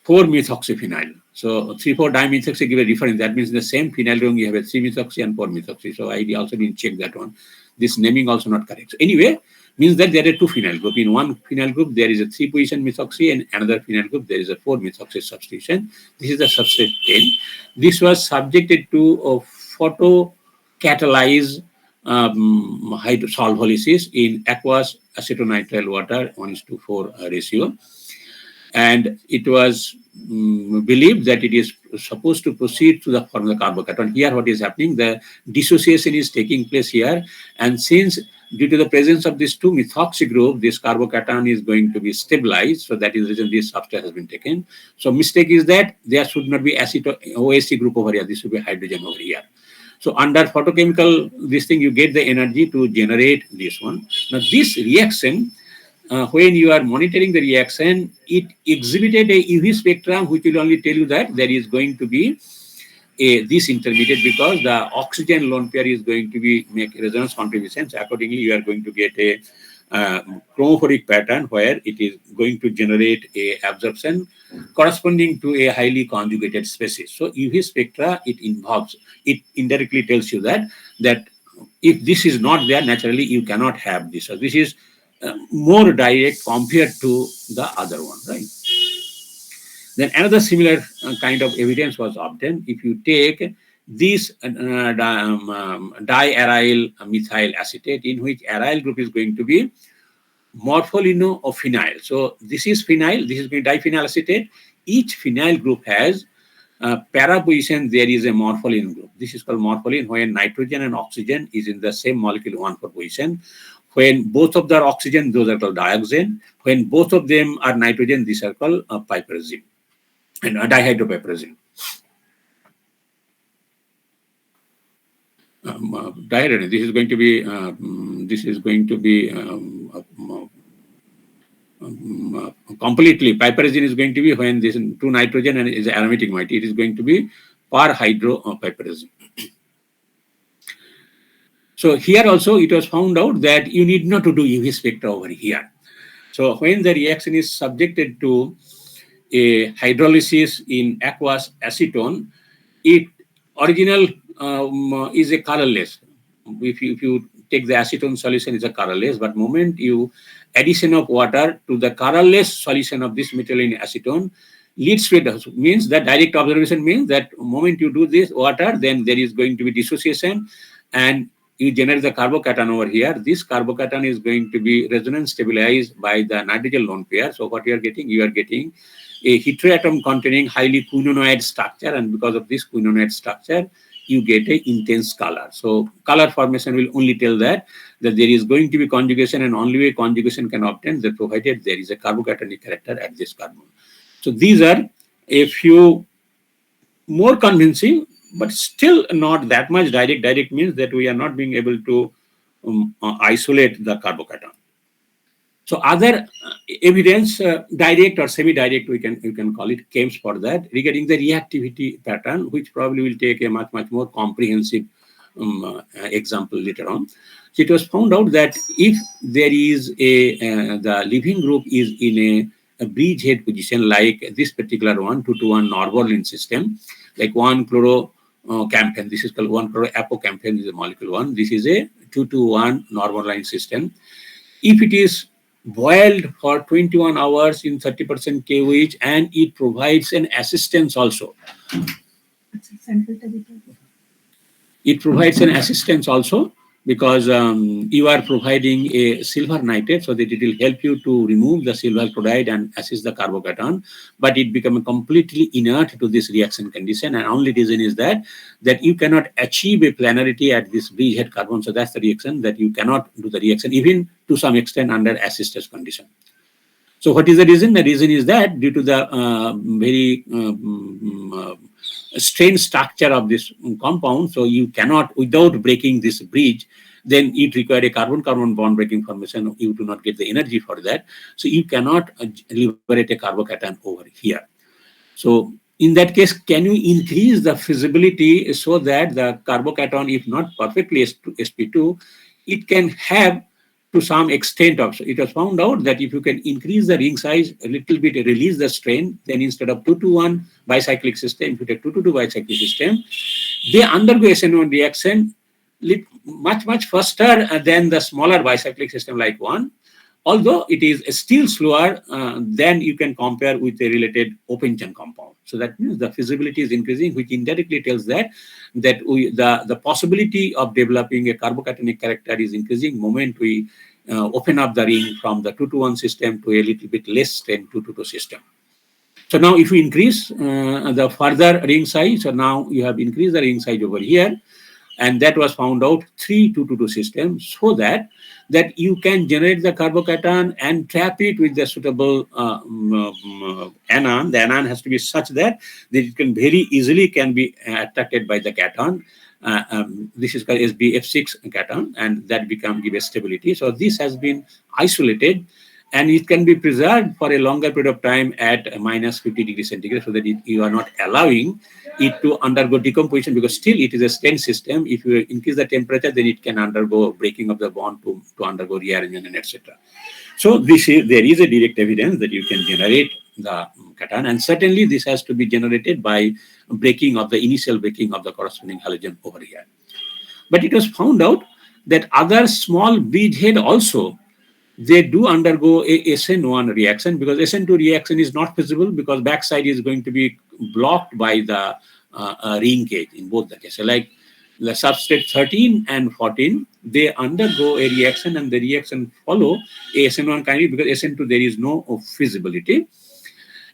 4-methoxyphenyl. So 3,4-dimethoxy give a difference. That means in the same phenyl ring you have a 3-methoxy and 4-methoxy. So I also didn't check that one. This naming also not correct. So anyway, means that there are two phenyl group. In one phenyl group, there is a 3-position methoxy, and another phenyl group, there is a 4-methoxy substitution. This is the substrate 10. This was subjected to a photocatalyzed solvolysis in aqueous acetonitrile water 1:4 ratio. And it was believed that it is supposed to proceed to the form of the carbocation. Here what is happening, the dissociation is taking place here, and since due to the presence of these two methoxy group, this carbocation is going to be stabilized, so that is the reason this substrate has been taken. So mistake is that there should not be OSC group over here, this should be hydrogen over here. So under photochemical this thing, you get the energy to generate this one. Now this reaction, when you are monitoring the reaction, it exhibited a UV spectrum which will only tell you that there is going to be this intermediate, because the oxygen lone pair is going to be make resonance contributions. Accordingly, you are going to get a chromophoric pattern where it is going to generate a absorption corresponding to a highly conjugated species. So UV spectra, it indirectly tells you that if this is not there, naturally you cannot have this. So this is more direct compared to the other one, right? Then another similar kind of evidence was obtained. If you take this diaryl methyl acetate, in which aryl group is going to be morpholino of phenyl. So this is phenyl, this is going to diphenyl acetate. Each phenyl group has para position, there is a morpholine group. This is called morpholine, when nitrogen and oxygen is in the same molecule 1,4 position. When both of them are oxygen, those are called dioxane. When both of them are nitrogen, these are called piperazine and dihydropiperazine. Dihydrogen. This is going to be completely. Piperazine is going to be when this two nitrogen and is aromatic moiety. It is going to be parhydropiperazine. So here also it was found out that you need not to do UV spectra over here. So when the reaction is subjected to a hydrolysis in aqueous acetone, it original is a colorless. If you take the acetone solution, is a colorless, but moment you addition of water to the colorless solution of this material in acetone leads to it, means that direct observation means that moment you do this water, then there is going to be dissociation and you generate the carbocation over here. This carbocation is going to be resonance stabilized by the nitrogen lone pair. So what you are getting a heteroatom containing highly quinonoid structure, and because of this quinonoid structure, you get an intense color. So color formation will only tell that there is going to be conjugation, and only way conjugation can obtain that provided there is a carbocationic character at this carbon. So these are a few more convincing, but still not that much direct. Direct means that we are not being able to isolate the carbocation. So other evidence, direct or semi-direct, you can call it, came for that regarding the reactivity pattern, which probably will take a much more comprehensive example later on. So it was found out that if there is the leaving group is in a bridgehead position, like this particular 1,2,1 norbornene system, like 1-chlorocamphene, this is called 1-chloroapocamphene, is a molecule 1. This is a 2,2,1 norbornene system. If it is boiled for 21 hours in 30% KOH, and it provides an assistance also. It provides an assistance also because you are providing a silver nitrate, so that it will help you to remove the silver chloride and assist the carbocation, but it becomes completely inert to this reaction condition, and only reason is that you cannot achieve a planarity at this bridgehead carbon. So that's the reaction, that you cannot do the reaction even to some extent under assisted condition. So what is the reason? The reason is that due to the very strange structure of this compound, so you cannot, without breaking this bridge, then it requires a carbon-carbon bond breaking formation. You do not get the energy for that. So you cannot liberate a carbocation over here. So in that case, can you increase the feasibility so that the carbocation, if not perfectly sp2, it can have to some extent also. It was found out that if you can increase the ring size a little bit, release the strain, then instead of 2-to-1 bicyclic system, if you take 2-to-2 bicyclic system, they undergo SN1 reaction much faster than the smaller bicyclic system like one. Although it is still slower than you can compare with a related open chain compound. So that means the feasibility is increasing, which indirectly tells that the possibility of developing a carbocationic character is increasing moment we open up the ring from the 2-to-1 system to a little bit less strain 2-to-2 system. So now if we increase the further ring size, so now you have increased the ring size over here, and that was found out 3-2-2 system, so that you can generate the carbocation and trap it with the suitable anion. The anion has to be such that it can very easily can be attracted by the cation. This is called SbF6 cation, and that give stability. So this has been isolated, and it can be preserved for a longer period of time at minus 50 degrees centigrade, so that you are not allowing it to undergo decomposition, because still it is a strain system. If you increase the temperature, then it can undergo breaking of the bond to undergo rearrangement and etc. So there is a direct evidence that you can generate the cation, and certainly this has to be generated by initial breaking of the corresponding halogen over here. But it was found out that other small bridgehead also, they do undergo a SN1 reaction, because SN2 reaction is not feasible because backside is going to be blocked by the ring cage in both the cases. Like the substrate 13 and 14, they undergo a reaction, and the reaction follow a SN1 kinase, because SN2 there is no feasibility.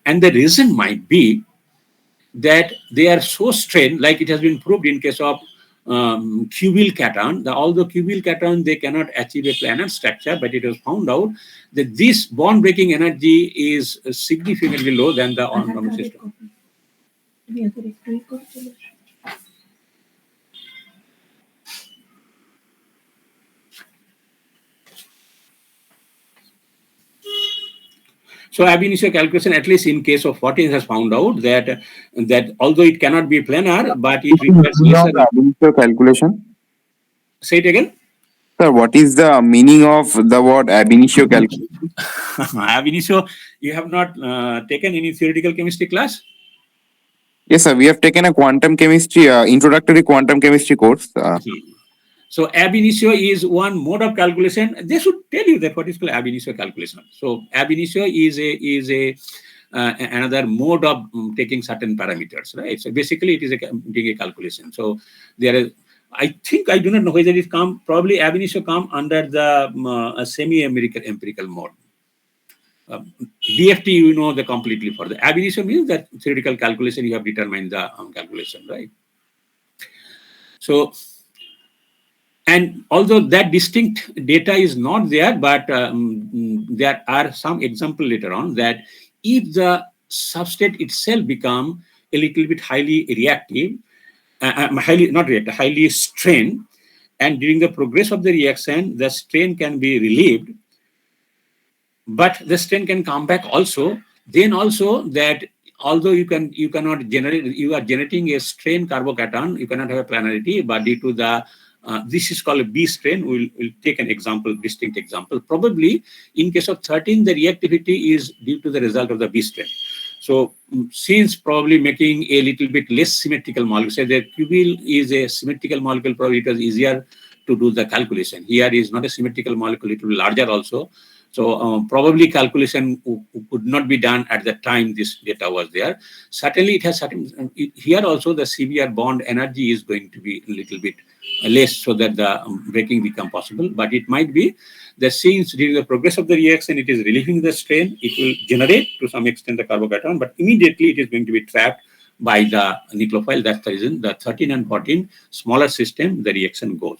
And the reason might be that they are so strained, like it has been proved in case of cubyl cation. Although cubyl cation, they cannot achieve a planar structure, but it was found out that this bond breaking energy is significantly low than the on system. So ab initio calculation, at least in case of 14, has found out that although it cannot be planar, but it requires lesser. Ab initio calculation. Say it again. Sir, what is the meaning of the word ab initio calculation? Ab initio, you have not taken any theoretical chemistry class? Yes, sir. We have taken a quantum chemistry, introductory quantum chemistry course. So ab initio is one mode of calculation. They should tell you that what is called ab initio calculation. So ab initio is another mode of taking certain parameters, right? So basically, it is doing a calculation. So there is, I think, I do not know whether it come, probably ab initio come under the semi-empirical mode. DFT, you know, the completely for the ab initio means that theoretical calculation, you have determined the calculation, right? So, and although that distinct data is not there, but there are some example later on that if the substrate itself become a little bit highly reactive, highly strained, and during the progress of the reaction, the strain can be relieved, but the strain can come back also. Then also that although you cannot generate, you are generating a strain carbocation, you cannot have a planarity, but due to the this is called a B strain. We'll take an example, distinct example. Probably in case of 13, the reactivity is due to the result of the B strain. So since probably making a little bit less symmetrical molecule, say that cubyl is a symmetrical molecule, probably it was easier to do the calculation. Here is not a symmetrical molecule, it will be larger also. So probably calculation could not be done at the time this data was there. Certainly it has certain, here also the CBR bond energy is going to be a little bit less so that the breaking become possible. But it might be that since during the progress of the reaction, it is relieving the strain, it will generate to some extent the carbocation, but immediately it is going to be trapped by the nucleophile. That's the reason the 13 and 14 smaller system, the reaction goes.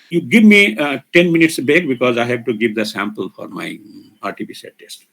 You give me 10 minutes break because I have to give the sample for my RT-PCR test.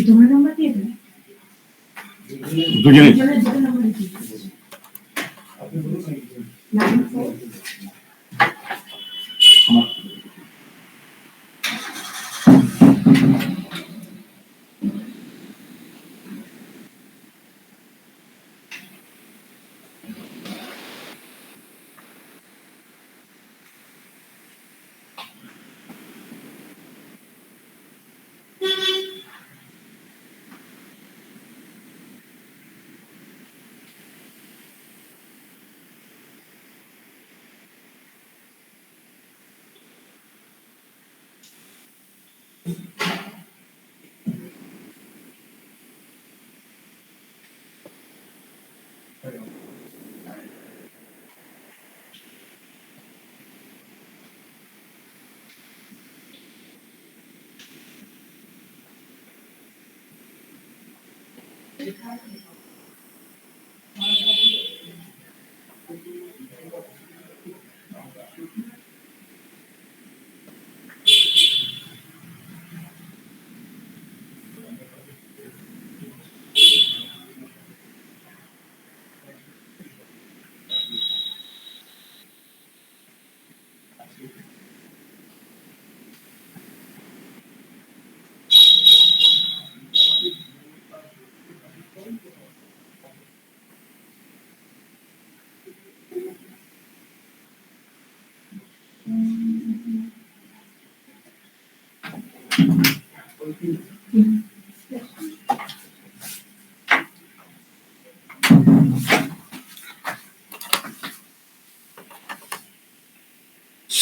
তোমার number দিয়ে দেবে দুজনে দুটো number দিয়ে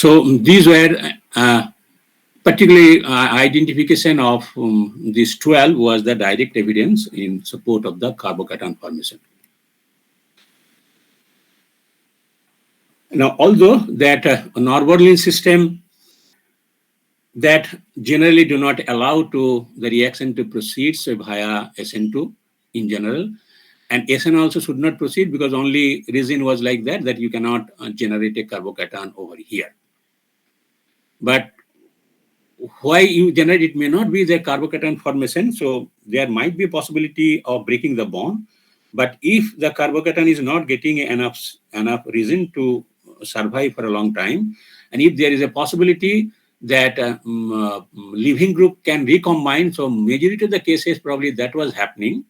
So these were particularly identification of these 12 was the direct evidence in support of the carbocation formation. Now, although that Norbornene system that generally do not allow to the reaction to proceed via SN2 in general, and SN also should not proceed because only reason was like that you cannot generate a carbocation over here. But why you generate it may not be the carbocation formation, so there might be a possibility of breaking the bond. But if the carbocation is not getting enough reason to survive for a long time, and if there is a possibility that leaving group can recombine, so majority of the cases probably that was happening,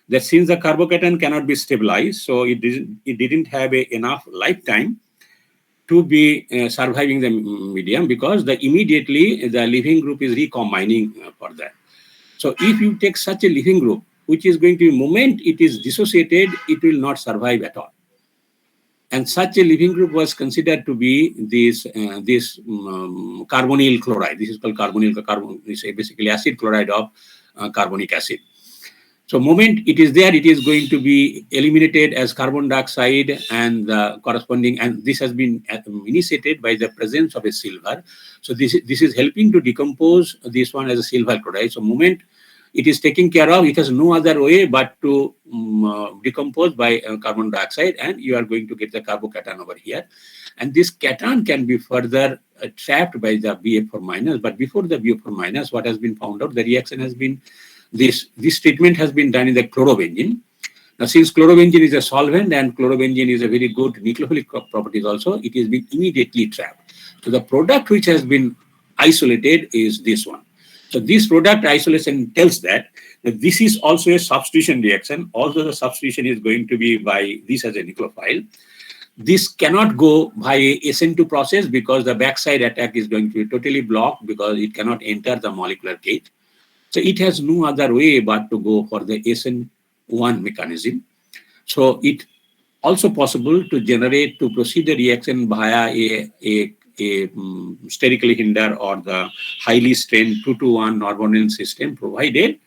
that since the carbocation cannot be stabilized, so it didn't have enough lifetime to be surviving the medium, because immediately the leaving group is recombining for that. So if you take such a leaving group, which is going to be moment it is dissociated, it will not survive at all. And such a leaving group was considered to be this carbonyl chloride. This is called carbonyl carbon. It's basically acid chloride of carbonic acid. So moment it is there, it is going to be eliminated as carbon dioxide and the corresponding, and this has been initiated by the presence of a silver. So this is helping to decompose this one as a silver chloride. So moment it is taken care of, it has no other way but to decompose by carbon dioxide, and you are going to get the carbocation over here. And this cation can be further trapped by the BF4 minus. But before the BF4 minus, what has been found out, the reaction has been this treatment has been done in the chlorobenzene. Now, since chlorobenzene is a solvent and chlorobenzene is a very good nucleophilic properties also, it is being immediately trapped. So the product which has been isolated is this one. So this product isolation tells that this is also a substitution reaction, although the substitution is going to be by this as a nucleophile. This cannot go by SN2 process because the backside attack is going to be totally blocked because it cannot enter the molecular gate. So it has no other way but to go for the SN1 mechanism. So it also possible to generate, to proceed the reaction via a sterically hindered or the highly strained 2-to-1 Norbornene system, provided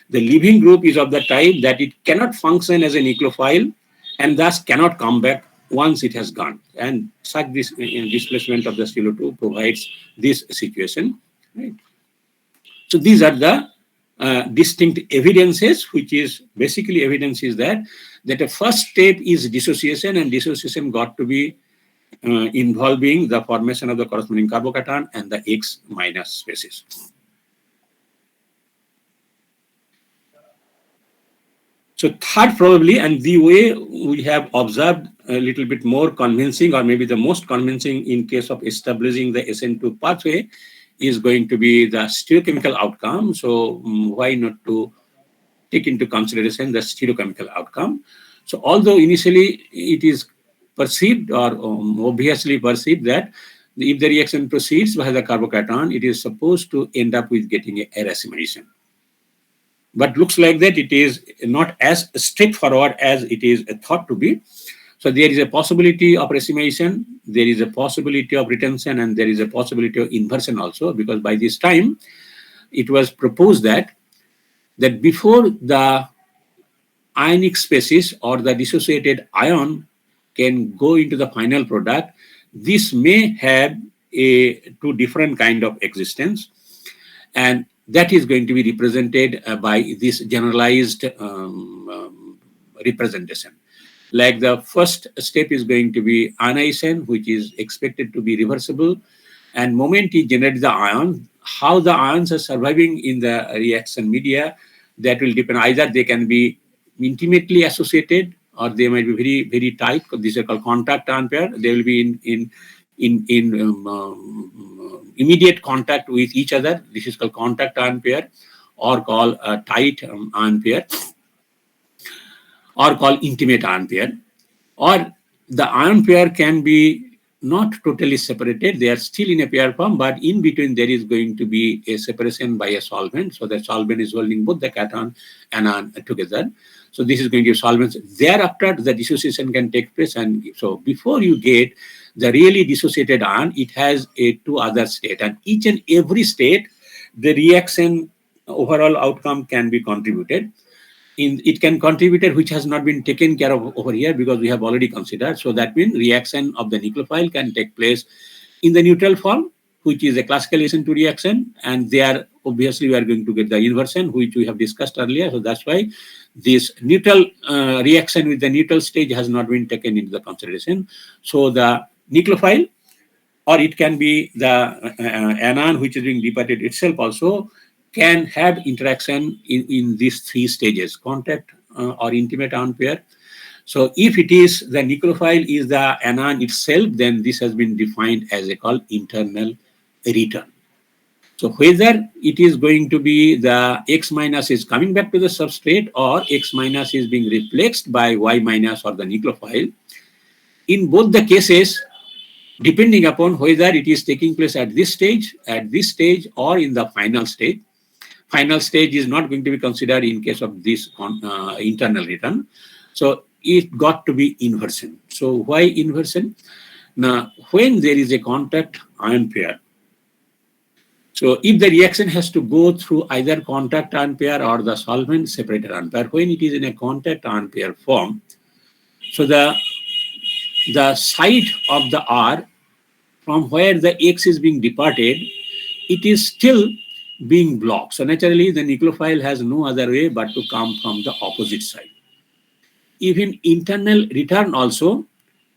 The leaving group is of the type that it cannot function as a nucleophile and thus cannot come back once it has gone. And such this displacement of the CO2 provides this situation. Right? So these are the distinct evidences, which is basically evidence is that the first step is dissociation, and dissociation got to be involving the formation of the corresponding carbocation and the X minus species. So third probably, and the way we have observed a little bit more convincing, or maybe the most convincing in case of establishing the SN2 pathway, is going to be the stereochemical outcome. So why not to take into consideration the stereochemical outcome? So although initially it is perceived or obviously perceived that if the reaction proceeds by the carbocation, it is supposed to end up with getting a racemation. But looks like that it is not as straightforward as it is thought to be. So there is a possibility of racemation, there is a possibility of retention, and there is a possibility of inversion also, because by this time it was proposed that before the ionic species or the dissociated ion can go into the final product, this may have two different kind of existence, and that is going to be represented by this generalized representation. Like the first step is going to be ionization, which is expected to be reversible, and moment it generates the ion, how the ions are surviving in the reaction media, that will depend. Either they can be intimately associated, or they might be very, very tight. These are called contact ion pair. They will be in immediate contact with each other. This is called contact ion pair, or called tight ion pair, or called intimate ion pair. Or the ion pair can be not totally separated. They are still in a pair form, but in between there is going to be a separation by a solvent. So the solvent is holding both the cation and anion together. So this is going to give solvents. Thereafter, the dissociation can take place. And so before you get the really dissociated ion, it has two other states. And each and every state, the reaction overall outcome can be contributed. It can contribute which has not been taken care of over here, because we have already considered. So that means reaction of the nucleophile can take place in the neutral form, which is a classical SN2 reaction, and there obviously we are going to get the inversion, which we have discussed earlier. So that's why this neutral reaction with the neutral stage has not been taken into the consideration. So the nucleophile, or it can be the anion which is being departed itself also, can have interaction in these three stages: contact or intimate ion pair. So if it is the nucleophile is the anion itself, then this has been defined as a called internal return. So whether it is going to be the X minus is coming back to the substrate, or X minus is being replaced by Y minus or the nucleophile, in both the cases, depending upon whether it is taking place at this stage, or in the final stage. Final stage is not going to be considered in case of this internal return. So it got to be inversion. So why inversion? Now, when there is a contact ion pair, so if the reaction has to go through either contact ion pair or the solvent separated ion pair, when it is in a contact ion pair form, so the side of the R from where the X is being departed, it is still being blocked. So naturally, the nucleophile has no other way but to come from the opposite side. Even internal return also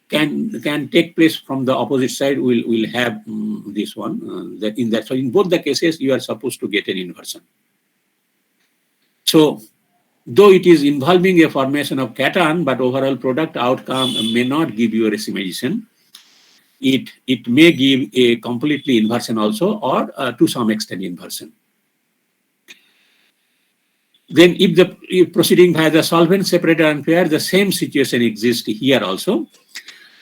can take place from the opposite side. We'll have this one that in that. So in both the cases, you are supposed to get an inversion. So though it is involving a formation of cation, but overall product outcome may not give you a racemation. It may give a completely inversion also, or to some extent inversion. Then if proceeding by the solvent separated ion pair, the same situation exists here also.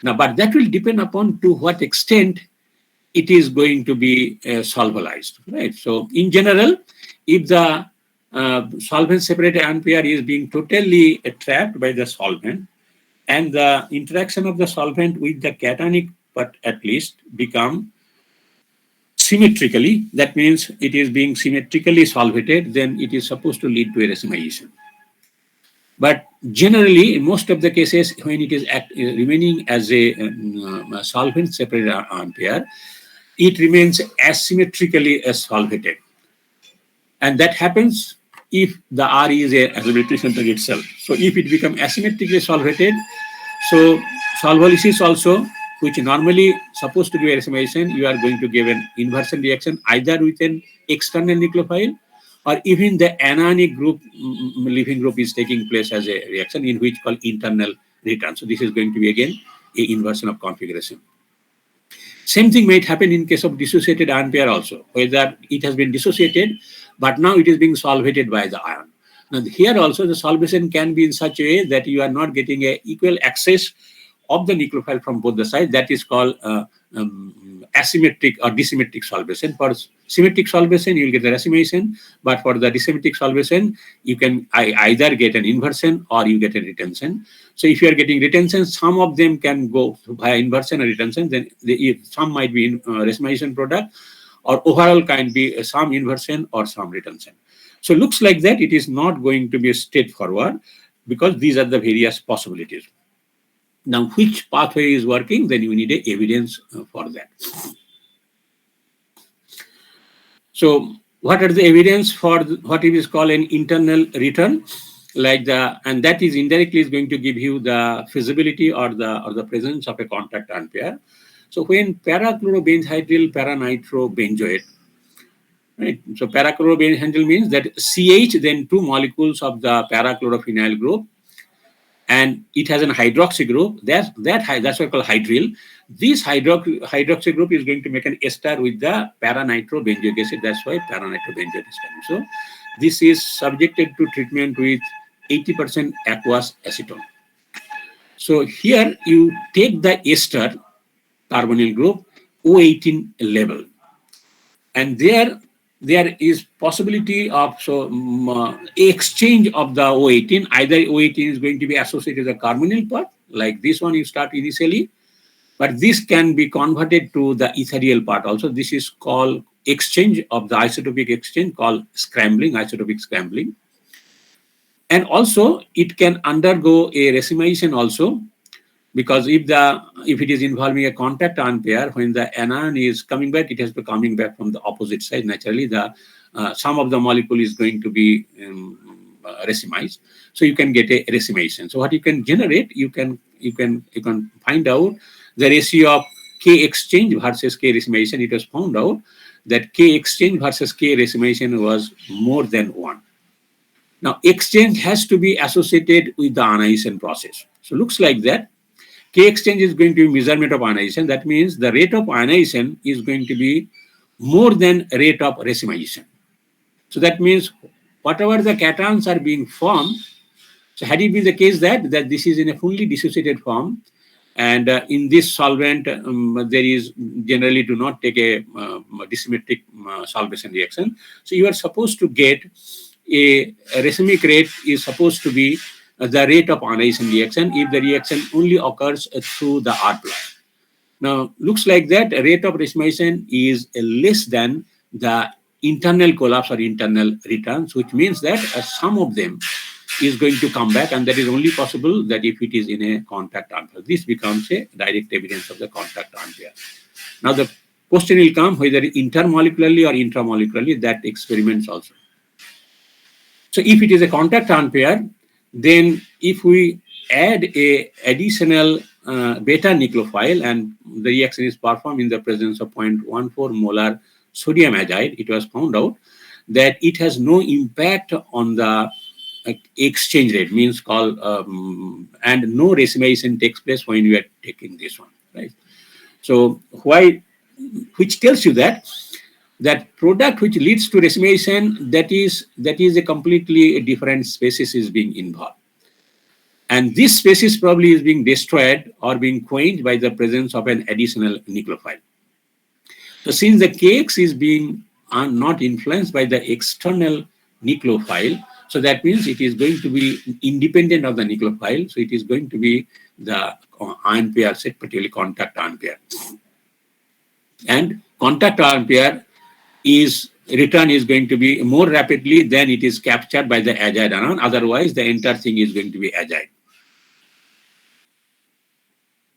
Now, but that will depend upon to what extent it is going to be solvalized, right? So in general, if the solvent separated ion pair is being totally trapped by the solvent, and the interaction of the solvent with the cationic, but at least become symmetrically, that means it is being symmetrically solvated, then it is supposed to lead to a racemization. But generally, in most of the cases, when it is remaining as a solvent separated ion pair, it remains asymmetrically solvated. And that happens if the R is a asymmetric center itself. So if it becomes asymmetrically solvated, so solvolysis also, which normally supposed to give a racemization, you are going to give an inversion reaction either with an external nucleophile or even the anionic group, leaving group is taking place as a reaction in which called internal return. So this is going to be again a inversion of configuration. Same thing might happen in case of dissociated ion pair also, whether it has been dissociated, but now it is being solvated by the ion. Now here also the solvation can be in such a way that you are not getting a equal access of the nucleophile from both the sides. That is called asymmetric or disymmetric solvation. For symmetric solvation, you will get the racemization, but for the disymmetric solvation, you can either get an inversion or you get a retention. So if you are getting retention, some of them can go via inversion or retention, then some might be in racemization product, or overall can be some inversion or some retention. So looks like that it is not going to be straightforward because these are the various possibilities. Now, which pathway is working, then you need a evidence for that. So what are the evidence for what is called an internal return? And that is indirectly is going to give you the feasibility or the presence of a contact ion pair. So when parachlorobenzyl paranitrobenzoate, right? So parachlorobenzyl means that CH, then two molecules of the parachlorophenyl group, and it has an hydroxy group. That's why it's called hydryl. This hydroxy group is going to make an ester with the paranitrobenzoic acid. That's why paranitrobenzoate is coming. So this is subjected to treatment with 80% aqueous acetone. So here you take the ester carbonyl group O18 level, and there is possibility of exchange of the O18. Either O18 is going to be associated with the carbonyl part, like this one you start initially, but this can be converted to the ethereal part also. This is called exchange of the isotopic exchange, called scrambling, isotopic scrambling. And also it can undergo a racemization also, because if it is involving a contact ion pair, when the anion is coming back, it has to be coming back from the opposite side. Naturally, some of the molecule is going to be racemized. So you can get a racemization. So what you can generate, you can find out the ratio of K exchange versus K racemization. It was found out that K exchange versus K racemization was more than 1. Now, exchange has to be associated with the ionization process. So looks like that. K exchange is going to be measurement of ionization. That means the rate of ionization is going to be more than rate of racemization. So that means whatever the cations are being formed, so had it been the case that this is in a fully dissociated form, and in this solvent, there is generally do not take a disymmetric solvation reaction. So you are supposed to get a racemic rate is supposed to be the rate of ionization reaction if the reaction only occurs through the R+. Now, looks like that rate of racemization is less than the internal collapse or internal returns, which means that some of them is going to come back, and that is only possible that if it is in a contact ion pair. This becomes a direct evidence of the contact ion pair. Now, the question will come whether intermolecularly or intramolecularly, that experiments also. So if it is a contact ion pair, then if we add a additional beta nucleophile and the reaction is performed in the presence of 0.14 molar sodium azide, it was found out that it has no impact on the exchange rate, means called, and no racemization takes place when you are taking this one, right? So which tells you that product which leads to racemization, that is a completely different species is being involved. And this species probably is being destroyed or being quenched by the presence of an additional nucleophile. So since the KX is being not influenced by the external nucleophile, so that means it is going to be independent of the nucleophile. So it is going to be the ion pair set, particularly contact ion pair. And contact ampere return is going to be more rapidly than it is captured by the azide anion. Otherwise, the entire thing is going to be azide.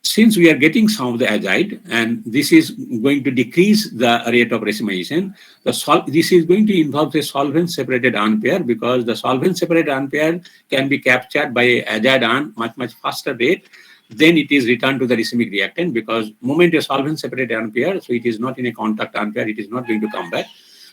Since we are getting some of the azide, and this is going to decrease the rate of racemization, this is going to involve a solvent-separated ampere, because the solvent-separated ampere can be captured by azide ion much faster rate. Then it is returned to the racemic reactant, because moment a solvent-separated ampere, so it is not in a contact ampere, it is not going to come back.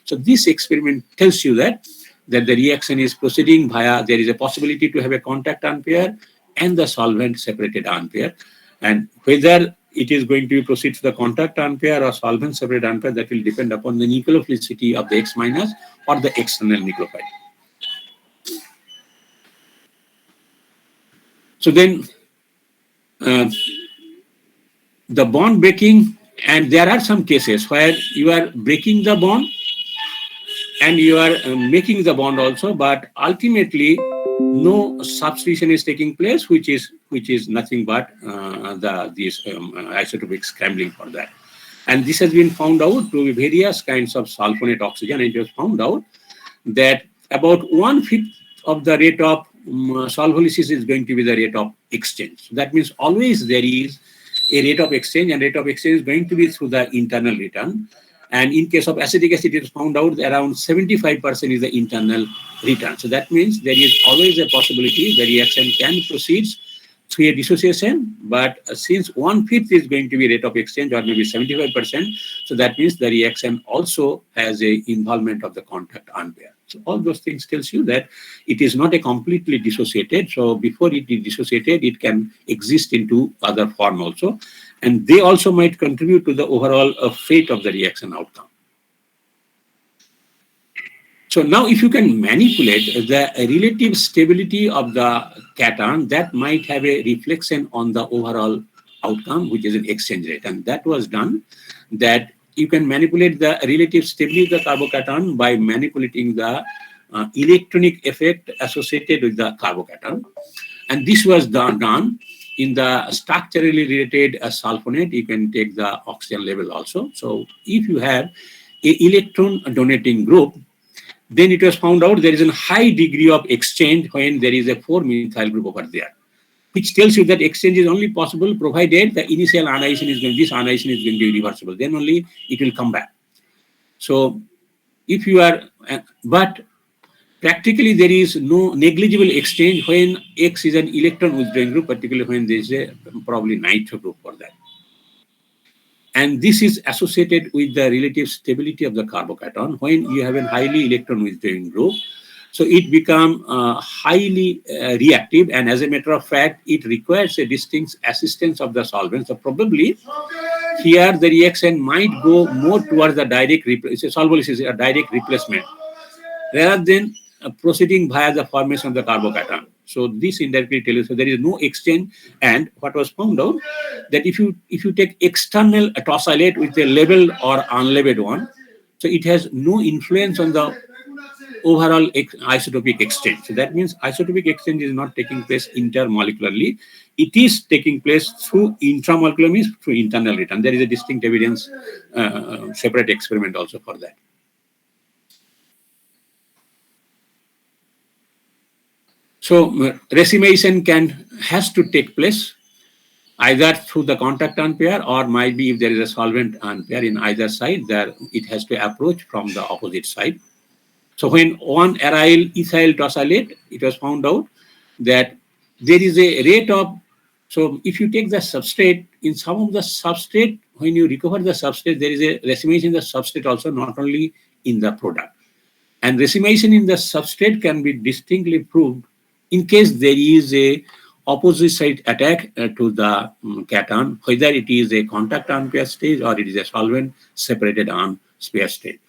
So this experiment tells you that the reaction is proceeding via, there is a possibility to have a contact ampere and the solvent-separated ampere. And whether it is going to proceed to the contact ampere or solvent-separated ampere, that will depend upon the nucleophilicity of the X- or the external nucleophile. So then, the bond breaking, and there are some cases where you are breaking the bond and you are making the bond also, but ultimately no substitution is taking place, which is nothing but this isotopic scrambling for that. And this has been found out through various kinds of sulfonate oxygen, and it was found out that about 1/5 of the rate of solvolysis is going to be the rate of exchange. So that means always there is a rate of exchange, and rate of exchange is going to be through the internal return. And in case of acetic acid, it is found out that around 75% is the internal return. So that means there is always a possibility the reaction can proceed through a dissociation, but since 1/5 is going to be rate of exchange, or maybe 75%, so that means the reaction also has a involvement of the contact ampere. So all those things tells you that it is not a completely dissociated. So before it is dissociated, it can exist into other form also. And they also might contribute to the overall fate of the reaction outcome. So now if you can manipulate the relative stability of the cation, that might have a reflection on the overall outcome, which is an exchange rate. And that was done, that you can manipulate the relative stability of the carbocation by manipulating the electronic effect associated with the carbocation. And this was done in the structurally related sulfonate. You can take the oxygen level also. So if you have an electron donating group, then it was found out there is a high degree of exchange when there is a 4-methyl group over there, which tells you that exchange is only possible provided the initial ionization is going, this ionization is going to be reversible. Then only it will come back. So if you are, but practically there is no negligible exchange when X is an electron withdrawing group, particularly when there is a probably nitro group for that. And this is associated with the relative stability of the carbocation. When you have a highly electron withdrawing group, so it becomes highly reactive, and as a matter of fact, it requires a distinct assistance of the solvent. So probably here the reaction might go more towards the direct solvolysis, a direct replacement, rather than proceeding via the formation of the carbocation. So this indirectly tells you, so there is no exchange. And what was found out, that if you take external tosylate with a labeled or unlabeled one, so it has no influence on the overall isotopic exchange. So that means isotopic exchange is not taking place intermolecularly. It is taking place through intramolecular, means through internal return. There is a distinct evidence, separate experiment also for that. So racemization has to take place either through the contact ampere, or might be if there is a solvent ampere in either side, there it has to approach from the opposite side. So when one aryl ethyl tosylate, it was found out that there is a rate of, so if you take the substrate, in some of the substrate, when you recover the substrate, there is a racemization in the substrate also, not only in the product. And racemization in the substrate can be distinctly proved in case there is a opposite side attack to the cation, whether it is a contact ampere stage or it is a solvent separated ampere state.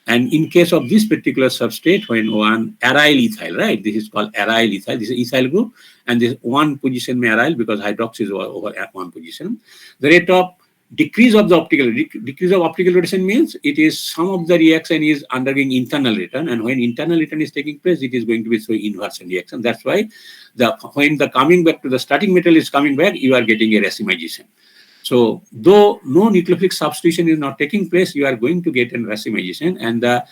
And in case of this particular substrate, when one aryl ethyl, right, this is called aryl ethyl, this is ethyl group, and this one position may aryl because hydroxy is over at one position. The rate of decrease of optical rotation means it is some of the reaction is undergoing internal return, and when internal return is taking place, it is going to be through inversion reaction. That's why when the coming back to the starting metal is coming back, you are getting a racemization. So though no nucleophilic substitution is not taking place, you are going to get an racemization, and the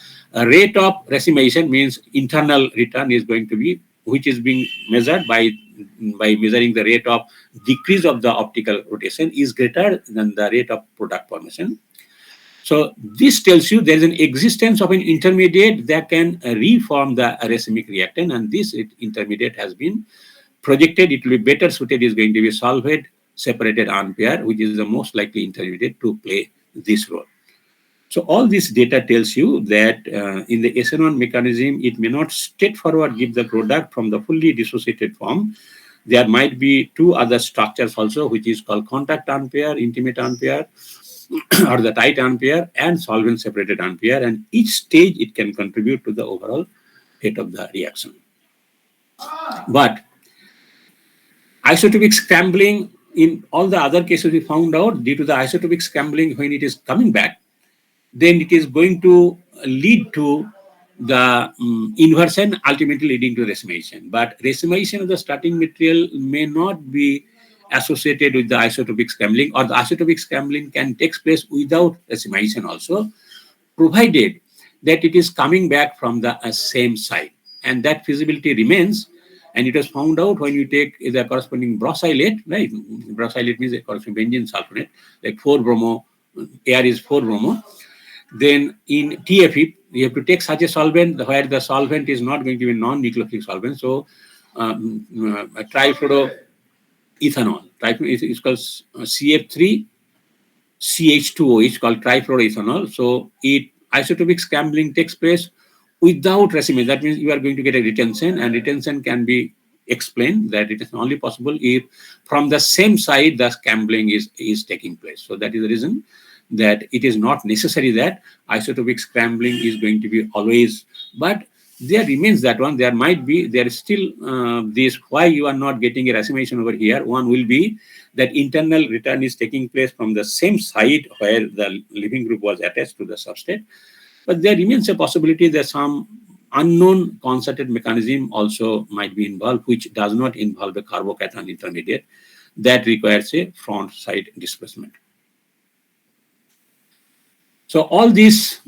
rate of racemization means internal return is going to be, which is being measured by measuring the rate of decrease of the optical rotation is greater than the rate of product formation. So this tells you there is an existence of an intermediate that can reform the racemic reactant, and this intermediate has been projected. It will be better suited is going to be solvent separated ampere, which is the most likely intermediate to play this role. So all this data tells you that in the SN1 mechanism, it may not straightforward give the product from the fully dissociated form. There might be two other structures also, which is called contact ampere, intimate ampere, or the tight ampere, and solvent separated ampere, and each stage it can contribute to the overall rate of the reaction. But isotopic scrambling, in all the other cases we found out, due to the isotopic scrambling, when it is coming back, then it is going to lead to the inversion, ultimately leading to racemization. But racemization of the starting material may not be associated with the isotopic scrambling, or the isotopic scrambling can take place without racemization also, provided that it is coming back from the same side. And that feasibility remains, and it was found out when you take the corresponding brosylate, right? Brosylate means a corresponding benzene sulfonate, like 4-bromo, air is 4-bromo. Then in TFE, you have to take such a solvent where the solvent is not going to be non-nucleophilic solvent. So trifluoroethanol, is called CF3 CH2O, is called trifluoroethanol. So isotopic scrambling takes place without racemization. That means you are going to get a retention, and retention can be explained that it is only possible if from the same side the scrambling is taking place. So that is the reason that it is not necessary that isotopic scrambling is going to be always, but there remains that one. There might be, there is still this, why you are not getting a racemization over here. One will be that internal return is taking place from the same side where the leaving group was attached to the substrate. But there remains a possibility that some unknown concerted mechanism also might be involved, which does not involve a carbocation intermediate that requires a front side displacement. So all these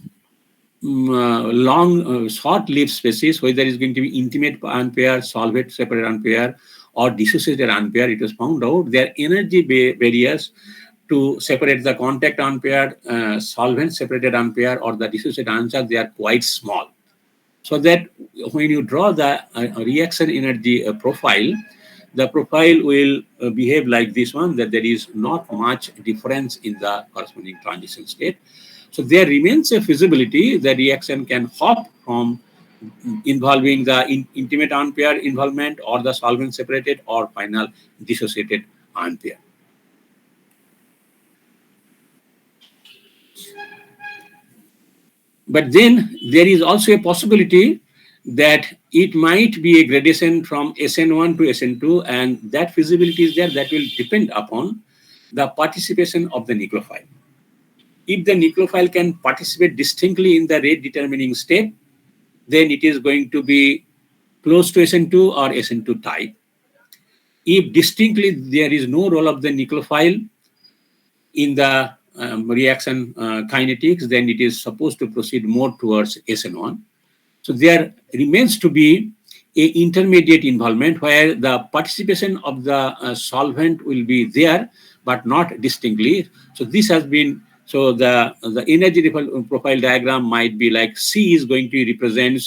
short-lived species, whether it's going to be intimate ampere, solvent separated ampere, or dissociated ampere, it was found out their energy barriers to separate the contact ampere, solvent separated ampere, or the dissociated ampere, they are quite small. So that when you draw the reaction energy profile, the profile will behave like this one, that there is not much difference in the corresponding transition state. So there remains a feasibility that reaction can hop from involving the intimate ampere involvement, or the solvent separated, or final dissociated ampere. But then there is also a possibility that it might be a gradation from SN1 to SN2, and that feasibility is there. That will depend upon the participation of the nucleophile. If the nucleophile can participate distinctly in the rate determining step, then it is going to be close to SN2 or SN2 type. If distinctly there is no role of the nucleophile in the reaction kinetics, then it is supposed to proceed more towards SN1. So there remains to be a intermediate involvement where the participation of the solvent will be there, but not distinctly. So this has been, so the energy profile diagram might be like C is going to represent,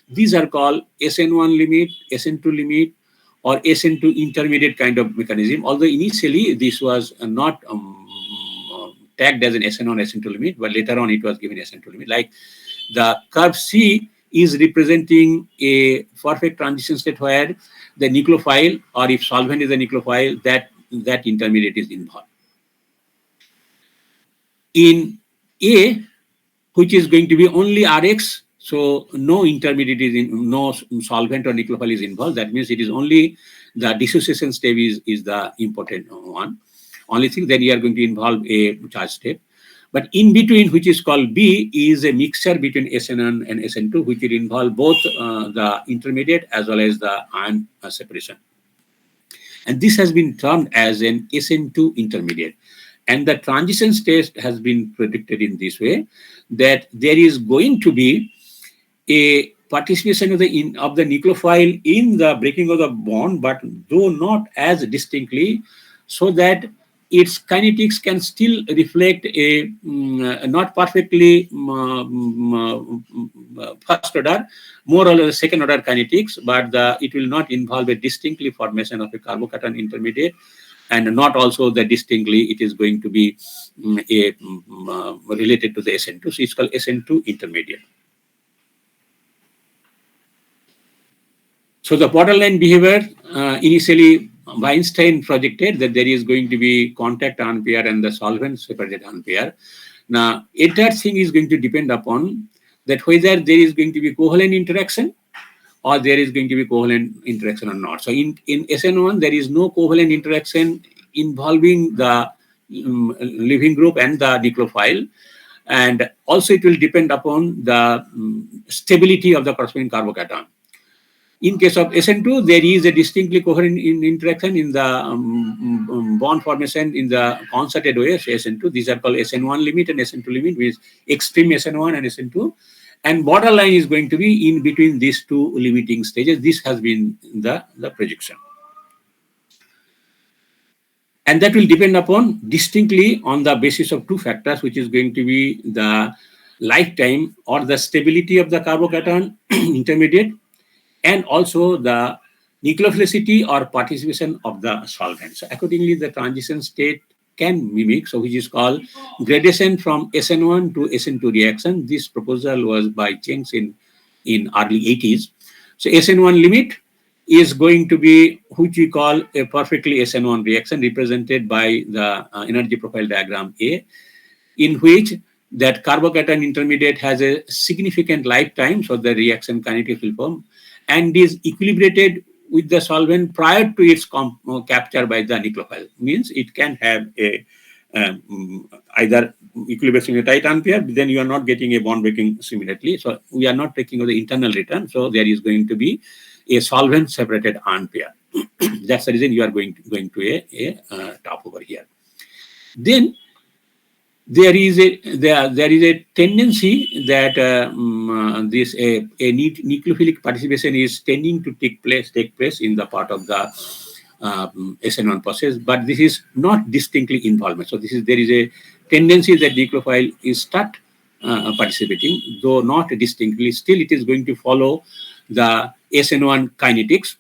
these are called SN1 limit, SN2 limit, or SN2 intermediate kind of mechanism. Although initially this was not tagged as an SN1, SN2 limit, but later on it was given SN2 limit. Like the curve C is representing a perfect transition state where the nucleophile, or if solvent is a nucleophile, that intermediate is involved. In A, which is going to be only Rx, so no intermediate is in, no solvent or nucleophile is involved. That means it is only the dissociation step is the important one. Only thing that you are going to involve a charge step. But in between, which is called B, is a mixture between SN1 and SN2, which will involve both the intermediate as well as the ion separation. And this has been termed as an SN2 intermediate. And the transition state has been predicted in this way, that there is going to be a participation of the nucleophile in the breaking of the bond, but though not as distinctly, so that its kinetics can still reflect a not perfectly first order, more or less second order kinetics, but it will not involve a distinctly formation of a carbocation intermediate, and not also that distinctly it is going to be related to the SN2. So it's called SN2 intermediate. So the borderline behavior, initially Weinstein projected that there is going to be contact ion pair and the solvent separated ion pair. Now, entire thing is going to depend upon that whether there is going to be covalent interaction or there is going to be covalent interaction or not. So in SN1, there is no covalent interaction involving the leaving group and the nucleophile. And also it will depend upon the stability of the corresponding carbocation. In case of SN2, there is a distinctly coherent interaction in the bond formation in the concerted way, so SN2. These are called SN1 limit and SN2 limit, which is extreme SN1 and SN2. And borderline is going to be in between these two limiting stages. This has been the projection. And that will depend upon distinctly on the basis of two factors, which is going to be the lifetime or the stability of the carbocation intermediate, and also the nucleophilicity or participation of the solvent. So accordingly, the transition state can mimic, so which is called gradation from SN1 to SN2 reaction. This proposal was by Cheng in early 80s. So SN1 limit is going to be which we call a perfectly SN1 reaction, represented by the energy profile diagram A, in which that carbocation intermediate has a significant lifetime, so the reaction kinetics will form, and is equilibrated with the solvent prior to its capture by the nucleophile. Means it can have a either equilibration with tight ion pair, then you are not getting a bond breaking immediately. So we are not taking the internal return. So there is going to be a solvent separated ion pair. That's the reason you are going to a top over here. Then there is a tendency that this nucleophilic participation is tending to take place in the part of the SN1 process, but this is not distinctly involvement. So there is a tendency that nucleophile is start participating, though not distinctly. Still, it is going to follow the SN1 kinetics.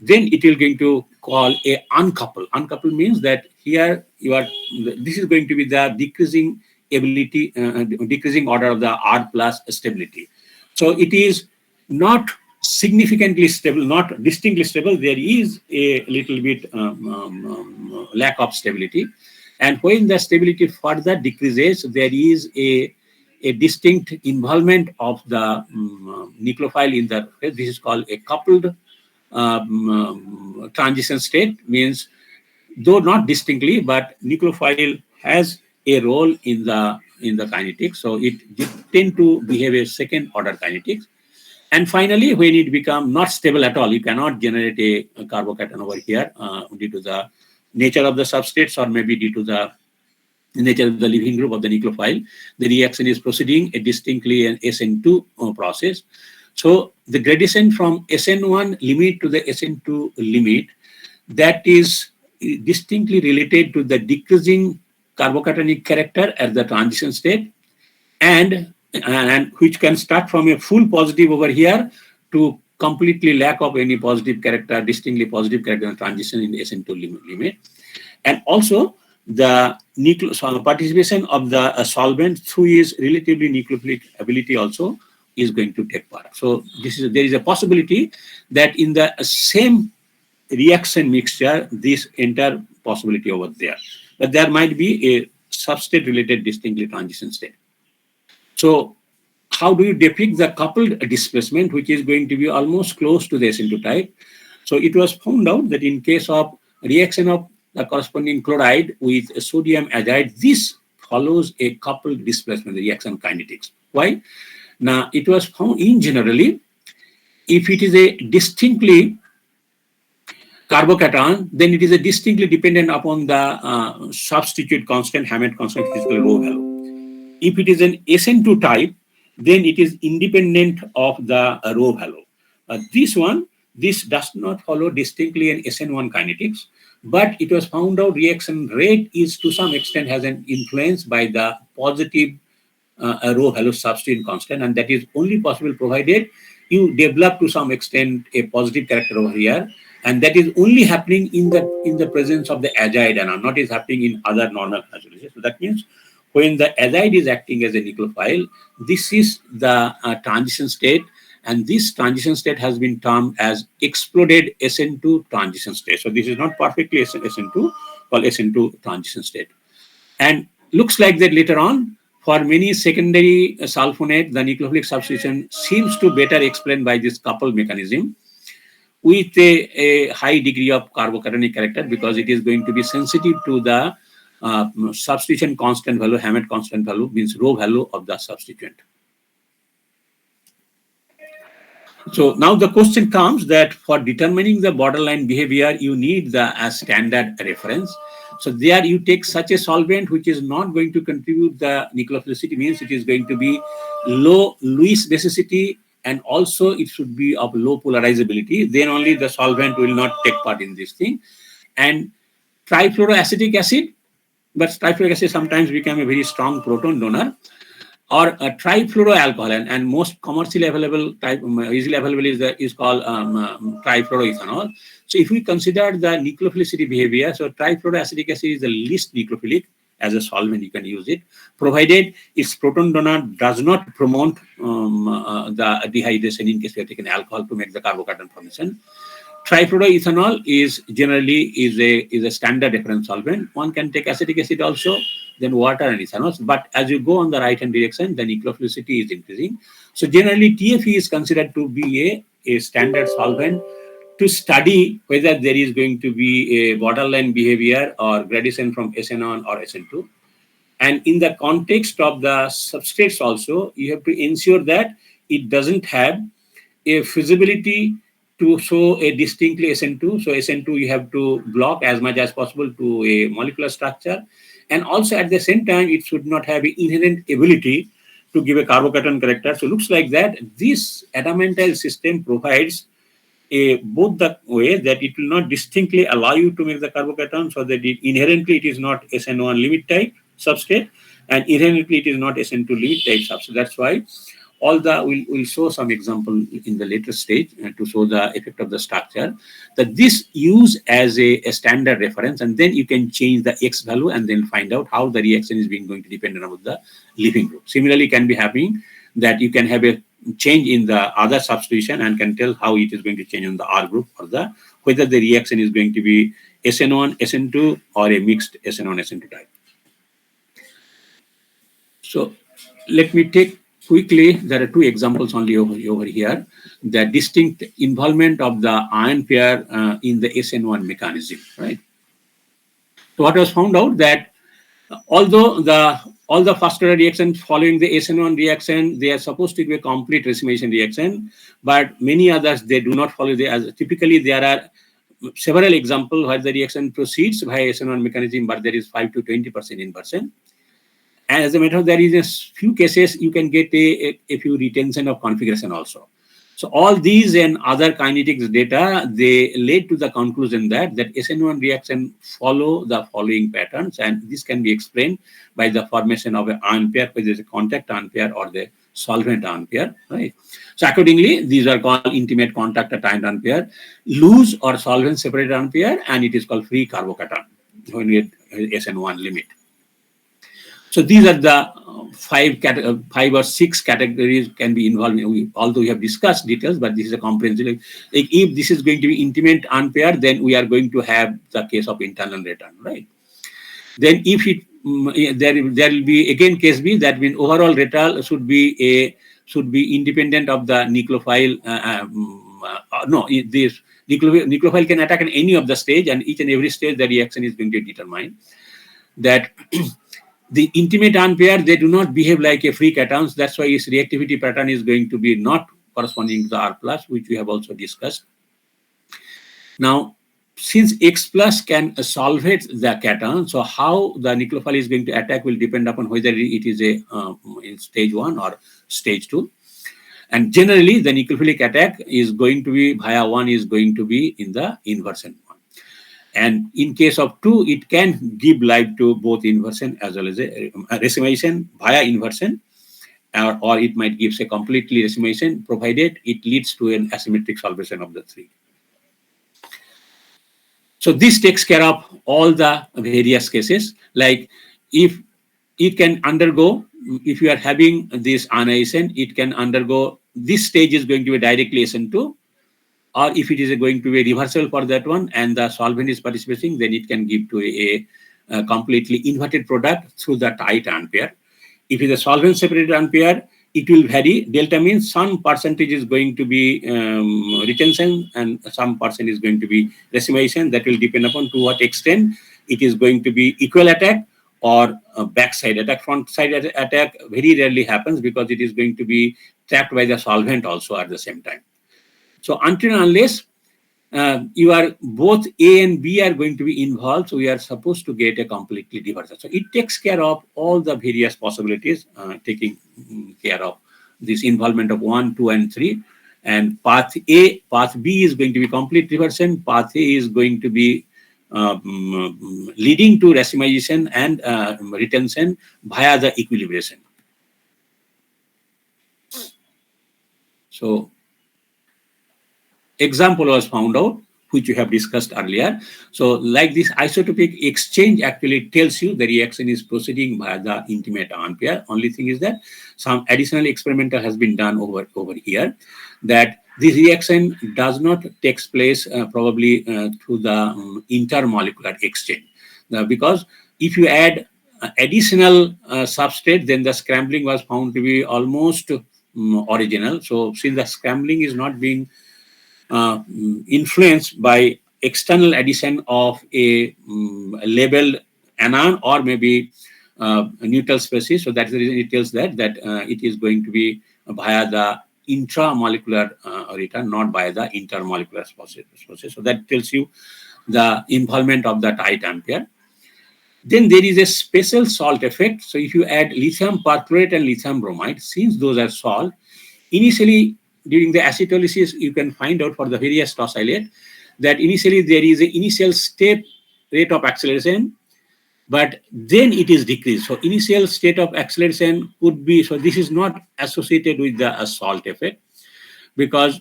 Then it will going to call a uncouple. Uncouple means that here this is going to be the decreasing ability, decreasing order of the R plus stability. So it is not significantly stable, not distinctly stable. There is a little bit lack of stability. And when the stability further decreases, there is a distinct involvement of the nucleophile in the, this is called a coupled transition state, means though not distinctly, but nucleophile has a role in the kinetics, so it tend to behave a second order kinetics. And finally, when it become not stable at all, you cannot generate a carbocation over here due to the nature of the substrates, or maybe due to the nature of the leaving group of the nucleophile. The reaction is proceeding a distinctly an SN2 process. So the gradation from SN1 limit to the SN2 limit, that is distinctly related to the decreasing carbocationic character at the transition state, and which can start from a full positive over here to completely lack of any positive character, distinctly positive character in transition in the SN2 limit. And also the participation of the solvent through his relatively nucleophilic ability also is going to take part. So there is a possibility that in the same reaction mixture, this entire possibility over there. But there might be a substrate related distinctly transition state. So how do you depict the coupled displacement, which is going to be almost close to the SN2 type? So it was found out that in case of reaction of the corresponding chloride with sodium azide, this follows a coupled displacement, the reaction kinetics. Why? Now, it was found in generally, if it is a distinctly carbocation, then it is a distinctly dependent upon the substitute constant, Hammett constant, which is called rho value. If it is an SN2 type, then it is independent of the rho value. This does not follow distinctly in SN1 kinetics, but it was found out reaction rate is to some extent has an influence by the positive rho value substituent constant, and that is only possible provided you develop to some extent a positive character over here, and that is only happening in the presence of the azide anon, not is happening in other normal hydrolysis. So that means when the azide is acting as a nucleophile, this is the transition state, and this transition state has been termed as exploded SN2 transition state. So this is not perfectly SN2, called SN2 transition state. And looks like that later on, for many secondary sulfonate, the nucleophilic substitution seems to better explained by this coupled mechanism with a high degree of carbocatonic character, because it is going to be sensitive to the substitution constant value, Hammett constant value, means rho value of the substituent. So now the question comes that for determining the borderline behavior, you need the standard reference. So there you take such a solvent which is not going to contribute the nucleophilicity, means it is going to be low Lewis basicity, and also it should be of low polarizability. Then only the solvent will not take part in this thing. And trifluoroacetic acid, but trifluoric acid sometimes become a very strong proton donor, or a trifluoroalcohol, and most commercially available type, easily available is called trifluoroethanol. So if we consider the nucleophilicity behavior, so trifluoroacetic acid is the least nucleophilic as a solvent, you can use it, provided its proton donor does not promote the dehydration in case we have taken alcohol to make the carbocation formation. Trifluoroethanol is generally a standard reference solvent. One can take acetic acid also, then water and ethanol. But as you go on the right hand direction, the nucleophilicity is increasing. So generally TFE is considered to be a standard solvent to study whether there is going to be a borderline behavior or gradation from SN1 or SN2. And in the context of the substrates also, you have to ensure that it doesn't have a feasibility to show a distinctly SN2. So SN2 you have to block as much as possible to a molecular structure. And also at the same time, it should not have an inherent ability to give a carbocation character. So it looks like that this adamantyl system provides both the way that it will not distinctly allow you to make the carbocation, so that inherently it is not SN1 limit type substrate, and inherently it is not SN2 limit type substrate. That's why all the we'll show some example in the later stage to show the effect of the structure, that this use as a standard reference, and then you can change the X value and then find out how the reaction is going to depend on the leaving group. Similarly, can be happening that you can have a change in the other substitution and can tell how it is going to change on the R group, or the whether the reaction is going to be SN1, SN2, or a mixed SN1, SN2 type. So let me take quickly, there are two examples only over here, the distinct involvement of the ion pair in the SN1 mechanism, right? So what was found out that although all the first order reactions following the SN1 reaction, they are supposed to be a complete racemation reaction, but many others, they do not follow as typically there are several examples where the reaction proceeds by SN1 mechanism, but there is 5 to 20% inversion. And as a matter of, there is a few cases you can get a few retention of configuration also. So all these and other kinetics data, they led to the conclusion that SN1 reaction follow the following patterns, and this can be explained by the formation of an ion pair, whether it's a contact ion pair or the solvent ion pair, right? So accordingly, these are called intimate contact ion pair, loose or solvent separated ion pair, and it is called free carbocation when we have SN1 limit. So these are the five or six categories can be involved. Although we have discussed details, but this is a comprehensive. Like if this is going to be intimate unpaired, then we are going to have the case of internal return, right? Then if it there will be again case B, that means overall return should be independent of the nucleophile. This nucleophile can attack in any of the stage, and each and every stage the reaction is going to determine that. The intimate ion pair, they do not behave like a free cations. That's why its reactivity pattern is going to be not corresponding to the R plus, which we have also discussed. Now, since X plus can solvate the cation, so how the nucleophile is going to attack will depend upon whether it is a in stage 1 or stage 2. And generally, the nucleophilic attack is going to be via 1 is going to be in the inversion 1. And in case of 2, it can give life to both inversion as well as a racemation via inversion, or it might give a completely racemation, provided it leads to an asymmetric solvation of the 3. So this takes care of all the various cases. Like if it can undergo, if you are having this annihilation, it can undergo, this stage is going to be directly SN2, or if it is going to be reversal for that one and the solvent is participating, then it can give to a completely inverted product through the tight ampere. If it is a solvent separated ampere, it will vary. Delta means some percentage is going to be retention and some percent is going to be racemation. That will depend upon to what extent it is going to be equal attack or backside attack. Front side attack very rarely happens because it is going to be trapped by the solvent also at the same time. So until and unless you are both A and B are going to be involved, so we are supposed to get a completely reversal. So it takes care of all the various possibilities, taking care of this involvement of 1, 2, and 3. And path A, path B is going to be complete reversion. Path A is going to be leading to racemation and retention via the equilibration. So example was found out, which we have discussed earlier. So like this isotopic exchange actually tells you the reaction is proceeding via the intimate ampere. Only thing is that some additional experimental has been done over here, that this reaction does not take place probably through the intermolecular exchange. Because if you add additional substrate, then the scrambling was found to be almost original. So since the scrambling is not being influenced by external addition of a labeled anion or maybe neutral species, so that's the reason it tells that it is going to be via the intramolecular return, not by the intermolecular process. So that tells you the involvement of the tight ampere. Then there is a special salt effect. So if you add lithium perchlorate and lithium bromide, since those are salt, initially during the acetylysis, you can find out for the various tosylate that initially there is an initial step rate of acceleration, but then it is decreased. So initial state of acceleration could be, so this is not associated with the salt effect, because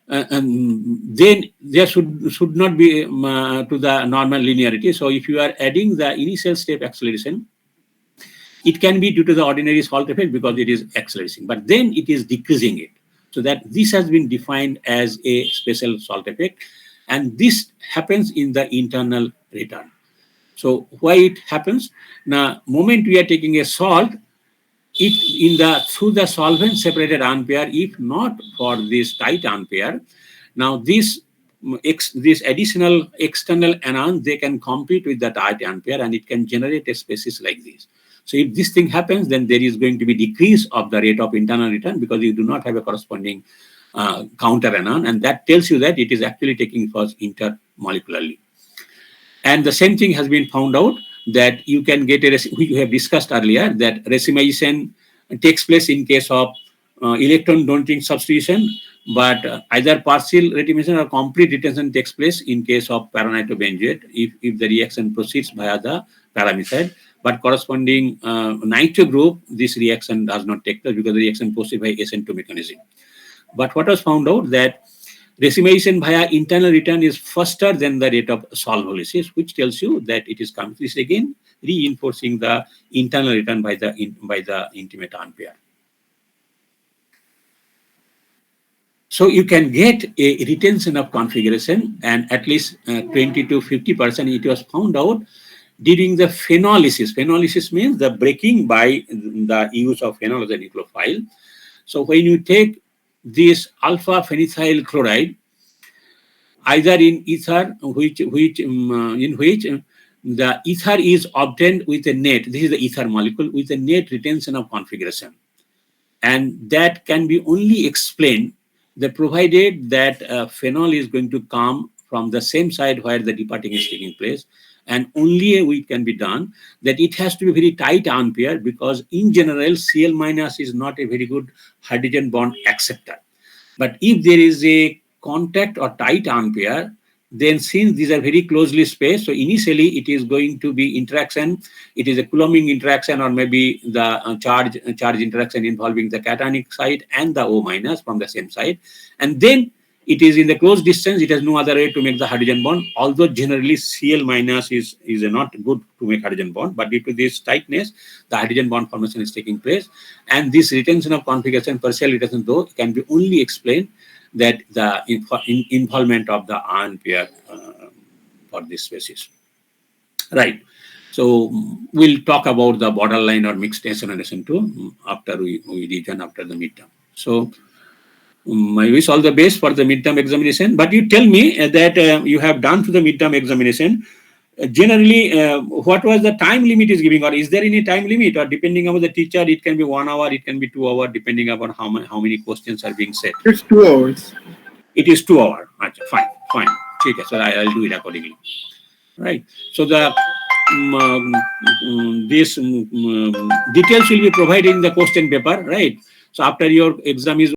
then there should not be to the normal linearity. So if you are adding the initial step acceleration, it can be due to the ordinary salt effect because it is accelerating, but then it is decreasing it. So that this has been defined as a special salt effect, and this happens in the internal return. So why it happens? Now, moment we are taking a salt, through the solvent separated ampere, if not for this tight ampere, now this additional external anion, they can compete with the tight ampere and it can generate a species like this. So if this thing happens, then there is going to be decrease of the rate of internal return because you do not have a corresponding counter anion, and that tells you that it is actually taking first intermolecularly. And the same thing has been found out that you can get we have discussed earlier that racemation takes place in case of electron donating substitution, but either partial retention or complete retention takes place in case of para-nitrobenzoate if the reaction proceeds via the paramethod. But corresponding nitro group, this reaction does not take place because the reaction proceeds by SN2 mechanism. But what was found out that racemation via internal return is faster than the rate of solvolysis, which tells you that it is coming. This again reinforcing the internal return by the intimate ampere. So you can get a retention of configuration, and at least 20 to 50%. It was found out during the phenolysis. Phenolysis means the breaking by the use of phenol as a nucleophile. So when you take this alpha phenethyl chloride, either in ether, in which the ether is obtained with a net, this is the ether molecule, with a net retention of configuration. And that can be only explained provided that phenol is going to come from the same side where the departing is taking place. And only a way it can be done, that it has to be very tight ampere, because in general, Cl minus is not a very good hydrogen bond acceptor. But if there is a contact or tight ampere, then since these are very closely spaced, so initially it is going to be interaction. It is a Coulombing interaction, or maybe the charge interaction involving the cationic side and the O minus from the same side. And then it is in the close distance, it has no other way to make the hydrogen bond, although generally Cl minus is not good to make hydrogen bond, but due to this tightness, the hydrogen bond formation is taking place. And this retention of configuration, partial retention though, can be only explained that the involvement of the ion pair for this species. Right. So we'll talk about the borderline or mixed tensionation too after we return after the midterm. So I wish all the best for the midterm examination. But you tell me that you have done to the midterm examination. Generally, what was the time limit is giving, or is there any time limit, or depending on the teacher, it can be 1 hour, it can be 2 hours, depending upon how many questions are being set. It's 2 hours. It is 2 hours. Achha, fine. Okay, so I'll do it accordingly. Right. So the details will be provided in the question paper. Right. So after your exam is